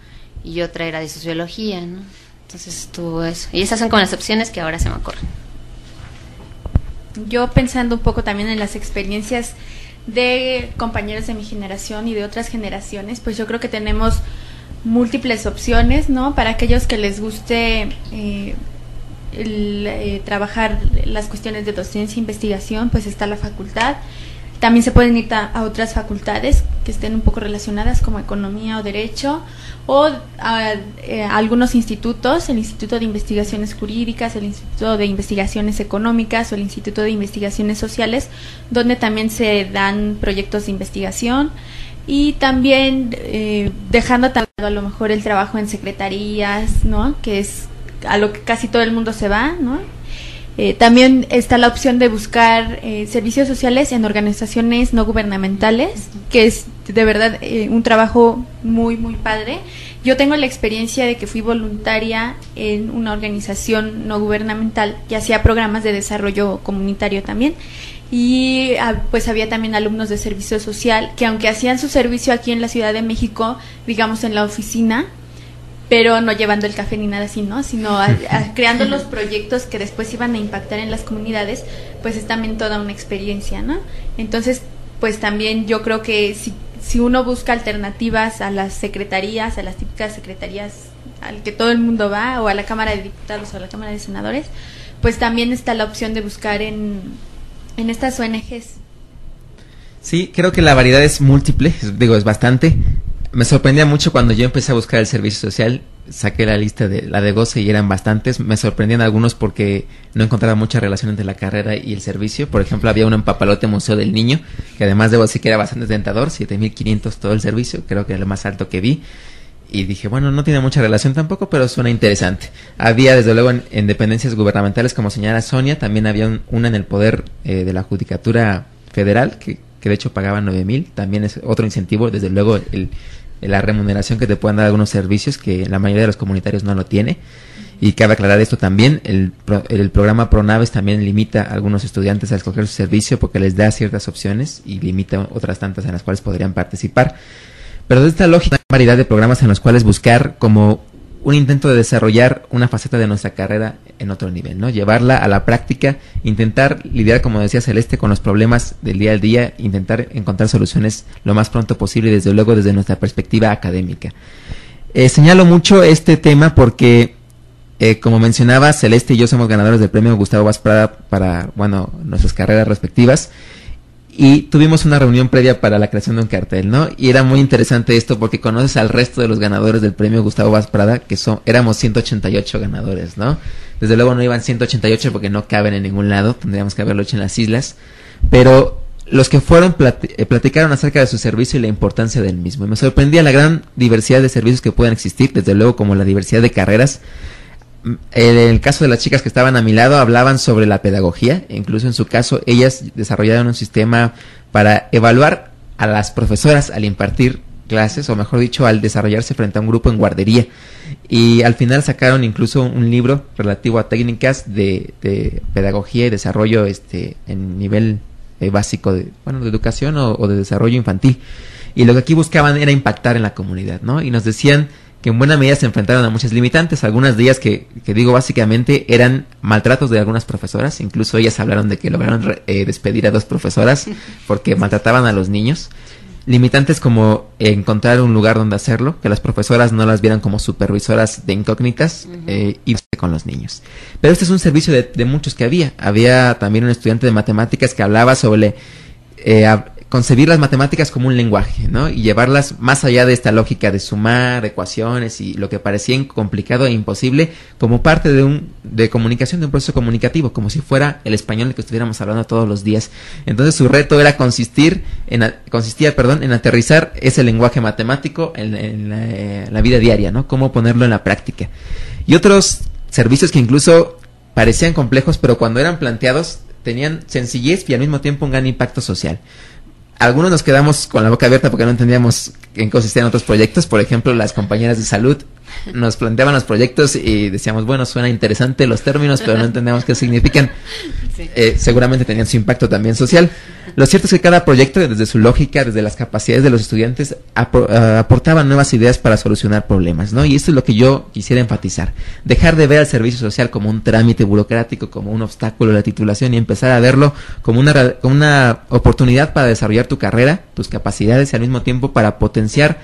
y otra era de Sociología, ¿no? Entonces estuvo eso. Y esas son como las opciones que ahora se me ocurren. Yo pensando un poco también en las experiencias de compañeros de mi generación y de otras generaciones, pues yo creo que tenemos múltiples opciones, ¿no? Para aquellos que les guste trabajar las cuestiones de docencia e investigación, pues está la facultad. También se pueden ir a otras facultades que estén un poco relacionadas, como Economía o Derecho, o a algunos institutos, el Instituto de Investigaciones Jurídicas, el Instituto de Investigaciones Económicas o el Instituto de Investigaciones Sociales, donde también se dan proyectos de investigación. Y también dejando a lo mejor el trabajo en secretarías, ¿no? Que es a lo que casi todo el mundo se va, ¿no? También está la opción de buscar servicios sociales en organizaciones no gubernamentales, que es de verdad un trabajo muy, muy padre. Yo tengo la experiencia de que fui voluntaria en una organización no gubernamental que hacía programas de desarrollo comunitario también. Y pues había también alumnos de servicio social que, aunque hacían su servicio aquí en la Ciudad de México, digamos en la oficina, pero no llevando el café ni nada así, ¿no? Sino creando los proyectos que después iban a impactar en las comunidades, pues es también toda una experiencia, ¿no? Entonces, pues también yo creo que si uno busca alternativas a las secretarías, a las típicas secretarías al que todo el mundo va, o a la Cámara de Diputados o a la Cámara de Senadores, pues también está la opción de buscar en estas ONGs. Sí, creo que la variedad es múltiple, es bastante. Me sorprendía mucho cuando yo empecé a buscar el servicio social, saqué la lista de la de Goce y eran bastantes. Me sorprendían algunos porque no encontraba mucha relación entre la carrera y el servicio. Por ejemplo, había uno en Papalote, Museo del Niño, que además debo decir que era bastante tentador, 7,500 todo el servicio, creo que era lo más alto que vi. Y dije, bueno, no tiene mucha relación tampoco, pero suena interesante. Había, desde luego, en dependencias gubernamentales, como señala Sonia, también había una en el poder de la Judicatura Federal, que de hecho pagaban 9,000. También es otro incentivo, desde luego, la remuneración que te puedan dar algunos servicios que la mayoría de los comunitarios no lo tiene. Y cabe aclarar esto también, el programa ProNaves también limita a algunos estudiantes a escoger su servicio porque les da ciertas opciones y limita otras tantas en las cuales podrían participar. Pero de esta lógica, hay variedad de programas en los cuales buscar como un intento de desarrollar una faceta de nuestra carrera en otro nivel, ¿no? Llevarla a la práctica, intentar lidiar, como decía Celeste, con los problemas del día al día, intentar encontrar soluciones lo más pronto posible y desde luego desde nuestra perspectiva académica. Señalo mucho este tema porque, como mencionaba, Celeste y yo somos ganadores del premio Gustavo Vaz Prada para, nuestras carreras respectivas. Y tuvimos una reunión previa para la creación de un cartel, ¿no? Y era muy interesante esto porque conoces al resto de los ganadores del premio Gustavo Vaz Prada, que éramos 188 ganadores, ¿no? Desde luego no iban 188 porque no caben en ningún lado, tendríamos que haberlo hecho en las islas. Pero los que fueron platicaron acerca de su servicio y la importancia del mismo. Y me sorprendía la gran diversidad de servicios que pueden existir, desde luego como la diversidad de carreras. En el caso de las chicas que estaban a mi lado hablaban sobre la pedagogía, incluso en su caso ellas desarrollaron un sistema para evaluar a las profesoras al impartir clases, o mejor dicho, al desarrollarse frente a un grupo en guardería, y al final sacaron incluso un libro relativo a técnicas de pedagogía y desarrollo en nivel básico de educación o de desarrollo infantil, y lo que aquí buscaban era impactar en la comunidad, ¿no? Y nos decían que en buena medida se enfrentaron a muchas limitantes, algunas de ellas que digo básicamente eran maltratos de algunas profesoras, incluso ellas hablaron de que lograron despedir a 2 profesoras porque maltrataban a los niños, limitantes como encontrar un lugar donde hacerlo, que las profesoras no las vieran como supervisoras de incógnitas, y con los niños. Pero este es un servicio de muchos que había también un estudiante de matemáticas que hablaba sobre concebir las matemáticas como un lenguaje, ¿no? Y llevarlas más allá de esta lógica de sumar ecuaciones y lo que parecía complicado e imposible como parte de comunicación, de un proceso comunicativo, como si fuera el español del que estuviéramos hablando todos los días. Entonces su reto era consistía en aterrizar ese lenguaje matemático en la vida diaria, ¿no? Cómo ponerlo en la práctica. Y otros servicios que incluso parecían complejos, pero cuando eran planteados tenían sencillez y al mismo tiempo un gran impacto social. Algunos nos quedamos con la boca abierta porque no entendíamos en qué consistían otros proyectos. Por ejemplo, las compañeras de salud nos planteaban los proyectos y decíamos, bueno, suena interesante los términos, pero no entendemos qué significan. Sí. Seguramente tenían su impacto también social. Lo cierto es que cada proyecto, desde su lógica, desde las capacidades de los estudiantes, aportaban nuevas ideas para solucionar problemas, ¿no? Y esto es lo que yo quisiera enfatizar. Dejar de ver al servicio social como un trámite burocrático, como un obstáculo a la titulación, y empezar a verlo como una oportunidad para desarrollar tu carrera, tus capacidades y al mismo tiempo para potenciar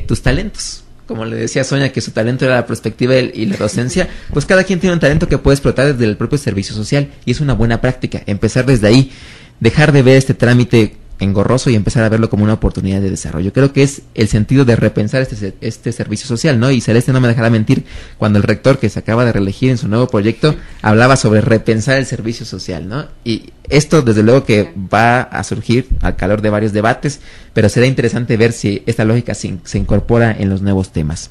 tus talentos. Como le decía Sonia, que su talento era la perspectiva y la docencia, pues cada quien tiene un talento que puede explotar desde el propio servicio social, y es una buena práctica, empezar desde ahí, dejar de ver este trámite engorroso y empezar a verlo como una oportunidad de desarrollo. Creo que es el sentido de repensar este servicio social, ¿no? Y Celeste no me dejará mentir cuando el rector, que se acaba de reelegir en su nuevo proyecto, hablaba sobre repensar el servicio social, ¿no? Y esto desde luego que va a surgir al calor de varios debates, pero será interesante ver si esta lógica se incorpora en los nuevos temas.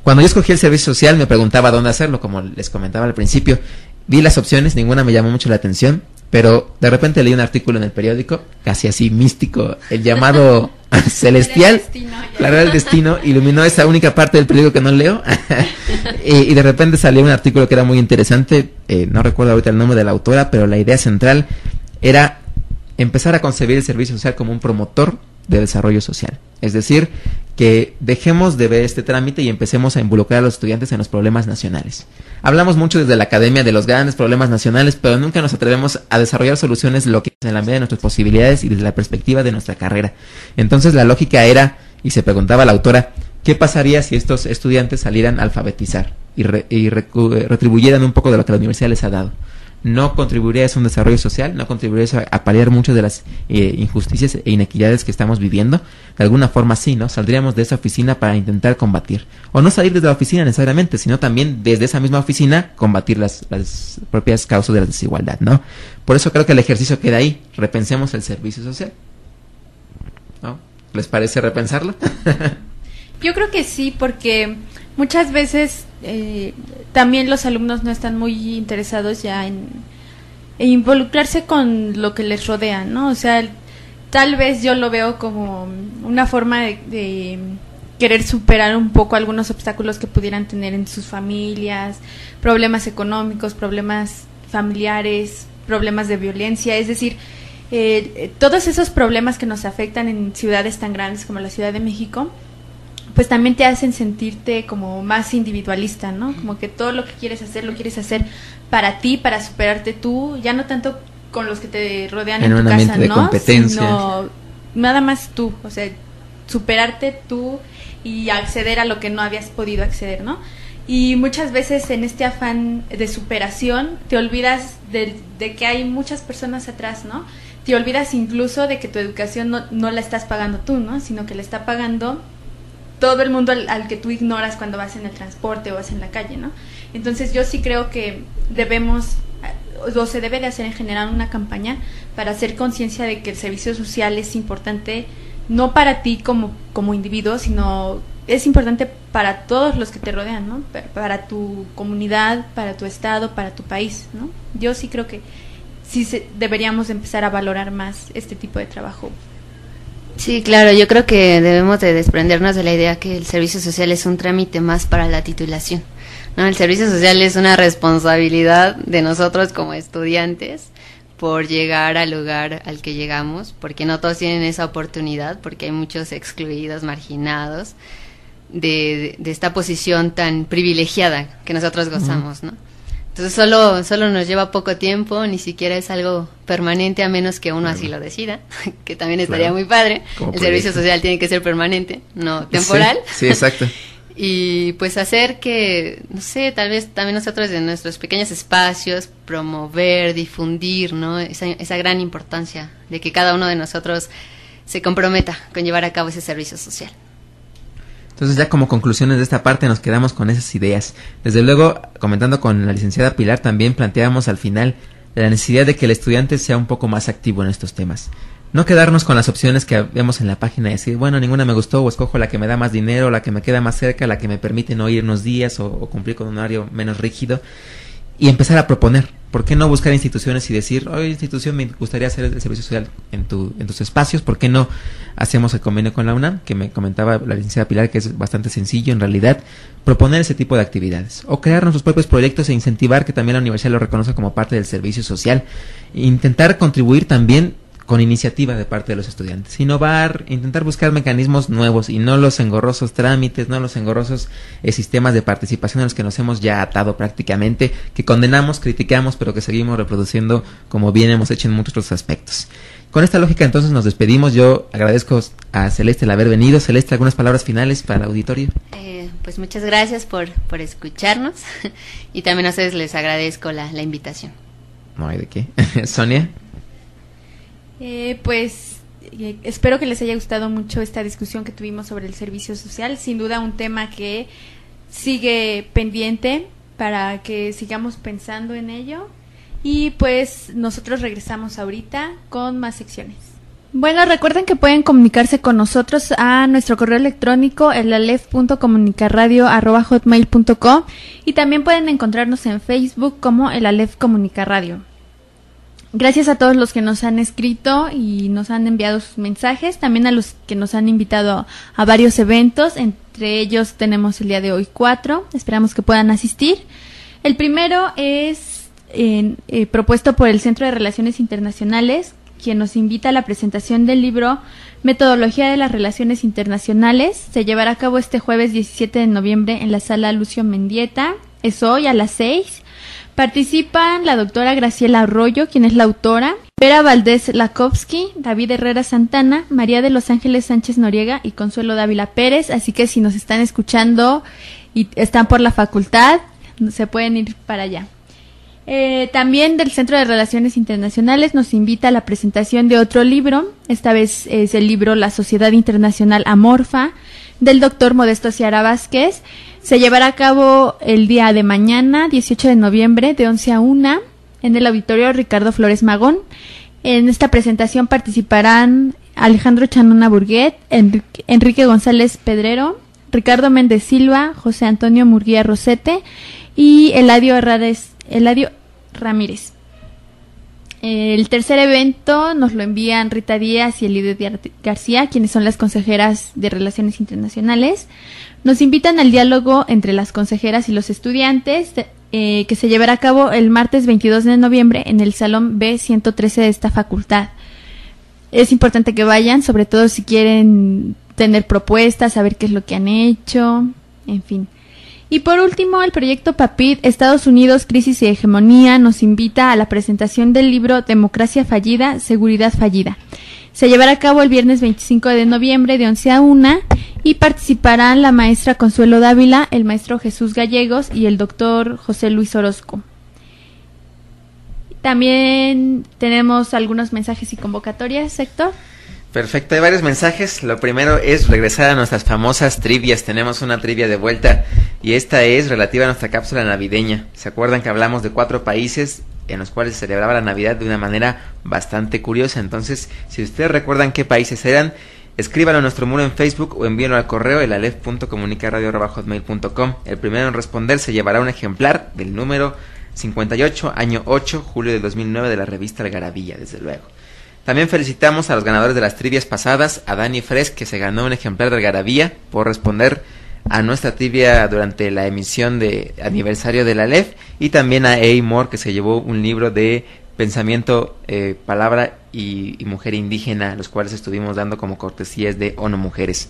Cuando yo escogí el servicio social me preguntaba dónde hacerlo, como les comentaba al principio. Vi las opciones, ninguna me llamó mucho la atención, pero de repente leí un artículo en el periódico, casi así místico, el llamado celestial, claro, el destino, iluminó esa única parte del periódico que no leo, y de repente salió un artículo que era muy interesante, no recuerdo ahorita el nombre de la autora, pero la idea central era empezar a concebir el servicio social como un promotor de desarrollo social, es decir, que dejemos de ver este trámite y empecemos a involucrar a los estudiantes en los problemas nacionales. Hablamos mucho desde la academia de los grandes problemas nacionales, pero nunca nos atrevemos a desarrollar soluciones locales en la medida de nuestras posibilidades y desde la perspectiva de nuestra carrera. Entonces la lógica era, y se preguntaba la autora, ¿qué pasaría si estos estudiantes salieran a alfabetizar y retribuyeran un poco de lo que la universidad les ha dado? No contribuiría eso a un desarrollo social, no contribuiría eso a paliar muchas de las injusticias e inequidades que estamos viviendo. De alguna forma sí, ¿no? Saldríamos de esa oficina para intentar combatir. O no salir desde la oficina necesariamente, sino también desde esa misma oficina combatir las propias causas de la desigualdad, ¿no? Por eso creo que el ejercicio queda ahí. Repensemos el servicio social, ¿no? ¿Les parece repensarlo? Yo creo que sí, porque muchas veces también los alumnos no están muy interesados ya en involucrarse con lo que les rodea, ¿no? O sea, tal vez yo lo veo como una forma de querer superar un poco algunos obstáculos que pudieran tener en sus familias, problemas económicos, problemas familiares, problemas de violencia, es decir, todos esos problemas que nos afectan en ciudades tan grandes como la Ciudad de México, pues también te hacen sentirte como más individualista, ¿no? Como que todo lo que quieres hacer, lo quieres hacer para ti, para superarte tú, ya no tanto con los que te rodean en tu casa, ¿no? En un ambiente de competencia. Sino nada más tú, o sea, superarte tú y acceder a lo que no habías podido acceder, ¿no? Y muchas veces en este afán de superación te olvidas de que hay muchas personas atrás, ¿no? Te olvidas incluso de que tu educación no la estás pagando tú, ¿no? Sino que la está pagando todo el mundo al que tú ignoras cuando vas en el transporte o vas en la calle, ¿no? Entonces yo sí creo que debemos, o se debe de hacer en general una campaña para hacer conciencia de que el servicio social es importante no para ti como individuo, sino es importante para todos los que te rodean, ¿no? Para tu comunidad, para tu estado, para tu país, ¿no? Yo sí creo que sí deberíamos empezar a valorar más este tipo de trabajo. Sí, claro, yo creo que debemos de desprendernos de la idea que el servicio social es un trámite más para la titulación, ¿no? El servicio social es una responsabilidad de nosotros como estudiantes por llegar al lugar al que llegamos, porque no todos tienen esa oportunidad, porque hay muchos excluidos, marginados de esta posición tan privilegiada que nosotros gozamos, ¿no? Entonces solo nos lleva poco tiempo, ni siquiera es algo permanente a menos que uno así lo decida, que también estaría muy padre. El servicio social tiene que ser permanente, no temporal. Sí, exacto. Y pues hacer que, no sé, tal vez también nosotros en nuestros pequeños espacios promover, difundir, ¿no? Esa gran importancia de que cada uno de nosotros se comprometa con llevar a cabo ese servicio social. Entonces ya como conclusiones de esta parte nos quedamos con esas ideas. Desde luego, comentando con la licenciada Pilar, también planteábamos al final la necesidad de que el estudiante sea un poco más activo en estos temas. No quedarnos con las opciones que vemos en la página y decir, bueno, ninguna me gustó, o escojo la que me da más dinero, la que me queda más cerca, la que me permite no ir unos días o cumplir con un horario menos rígido. Y empezar a proponer. ¿Por qué no buscar instituciones y decir, oye, institución, me gustaría hacer el servicio social en tus espacios? ¿Por qué no hacemos el convenio con la UNAM? Que me comentaba la licenciada Pilar, que es bastante sencillo en realidad, proponer ese tipo de actividades. O crear nuestros propios proyectos e incentivar que también la universidad lo reconozca como parte del servicio social. E intentar contribuir también con iniciativa de parte de los estudiantes, innovar, intentar buscar mecanismos nuevos y no los engorrosos trámites, no los engorrosos sistemas de participación a los que nos hemos ya atado prácticamente, que condenamos, criticamos, pero que seguimos reproduciendo como bien hemos hecho en muchos otros aspectos. Con esta lógica entonces nos despedimos. Yo agradezco a Celeste el haber venido. Celeste, ¿algunas palabras finales para el auditorio? Pues muchas gracias por escucharnos y también a ustedes les agradezco la invitación. No hay de qué. Sonia. Espero que les haya gustado mucho esta discusión que tuvimos sobre el servicio social. Sin duda un tema que sigue pendiente para que sigamos pensando en ello. Y pues nosotros regresamos ahorita con más secciones. Bueno, recuerden que pueden comunicarse con nosotros a nuestro correo electrónico elalef.comunicarradio@hotmail.com y también pueden encontrarnos en Facebook como El Alef Comunicarradio. Gracias a todos los que nos han escrito y nos han enviado sus mensajes, también a los que nos han invitado a varios eventos, entre ellos tenemos el día de hoy 4, esperamos que puedan asistir. El primero es propuesto por el Centro de Relaciones Internacionales, quien nos invita a la presentación del libro Metodología de las Relaciones Internacionales. Se llevará a cabo este jueves 17 de noviembre en la sala Lucio Mendieta. Es hoy a las 6. Participan la doctora Graciela Arroyo, quien es la autora, Vera Valdés Lakovsky, David Herrera Santana, María de los Ángeles Sánchez Noriega y Consuelo Dávila Pérez. Así que si nos están escuchando y están por la facultad, se pueden ir para allá. También del Centro de Relaciones Internacionales nos invita a la presentación de otro libro. Esta vez es el libro La Sociedad Internacional Amorfa, del doctor Modesto Ciara Vázquez. Se llevará a cabo el día de mañana, 18 de noviembre, de 11 a 1, en el auditorio Ricardo Flores Magón. En esta presentación participarán Alejandro Chanona Burguet, Enrique González Pedrero, Ricardo Méndez Silva, José Antonio Murguía Rosete y Eladio Ramírez. El tercer evento nos lo envían Rita Díaz y Elidio García, quienes son las consejeras de Relaciones Internacionales. Nos invitan al diálogo entre las consejeras y los estudiantes, que se llevará a cabo el martes 22 de noviembre en el Salón B113 de esta facultad. Es importante que vayan, sobre todo si quieren tener propuestas, saber qué es lo que han hecho, en fin. Y por último, el proyecto PAPID, Estados Unidos, Crisis y Hegemonía, nos invita a la presentación del libro Democracia Fallida, Seguridad Fallida. Se llevará a cabo el viernes 25 de noviembre de 11 a 1 y participarán la maestra Consuelo Dávila, el maestro Jesús Gallegos y el doctor José Luis Orozco. También tenemos algunos mensajes y convocatorias, Héctor. Perfecto, hay varios mensajes. Lo primero es regresar a nuestras famosas trivias. Tenemos una trivia de vuelta y esta es relativa a nuestra cápsula navideña. ¿Se acuerdan que hablamos de 4 países en los cuales se celebraba la Navidad de una manera bastante curiosa? Entonces, si ustedes recuerdan qué países eran, escríbanlo en nuestro muro en Facebook o envíenlo al correo elalef.comunicaradio@hotmail.com. El primero en responder se llevará un ejemplar del número 58, año 8, julio de 2009 de la revista Algarabía, desde luego. También felicitamos a los ganadores de las trivias pasadas, a Dani Fres, que se ganó un ejemplar de Algarabía por responder a nuestra trivia durante la emisión de aniversario de la LEF, y también a Moore, que se llevó un libro de pensamiento, palabra y mujer indígena, los cuales estuvimos dando como cortesías de ONU Mujeres.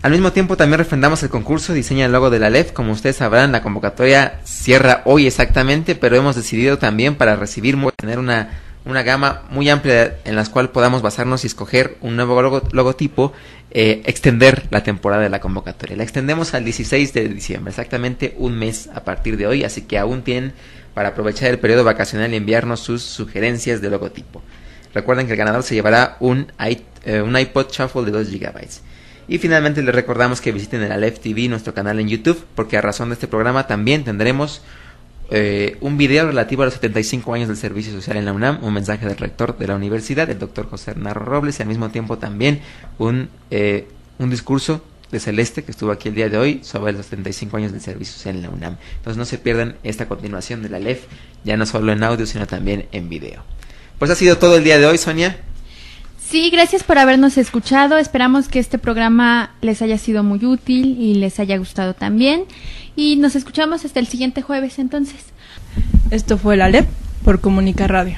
Al mismo tiempo también refrendamos el concurso Diseña el logo de la LEF. Como ustedes sabrán, la convocatoria cierra hoy exactamente, pero hemos decidido también para recibir, tener una gama muy amplia en la cual podamos basarnos y escoger un nuevo logotipo, extender la temporada de la convocatoria. La extendemos al 16 de diciembre, exactamente un mes a partir de hoy, así que aún tienen para aprovechar el periodo vacacional y enviarnos sus sugerencias de logotipo. Recuerden que el ganador se llevará un iPod Shuffle de 2 GB. Y finalmente les recordamos que visiten el Aleph TV, nuestro canal en YouTube, porque a razón de este programa también tendremos un video relativo a los 75 años del servicio social en la UNAM, un mensaje del rector de la universidad, el doctor José Narro Robles, y al mismo tiempo también un discurso de Celeste, que estuvo aquí el día de hoy, sobre los 75 años del servicio social en la UNAM. Entonces no se pierdan esta continuación de la LEF, ya no solo en audio, sino también en video. Pues ha sido todo el día de hoy, Sonia. Sí, gracias por habernos escuchado. Esperamos que este programa les haya sido muy útil y les haya gustado también. Y nos escuchamos hasta el siguiente jueves, entonces. Esto fue la LEP por Comunica Radio.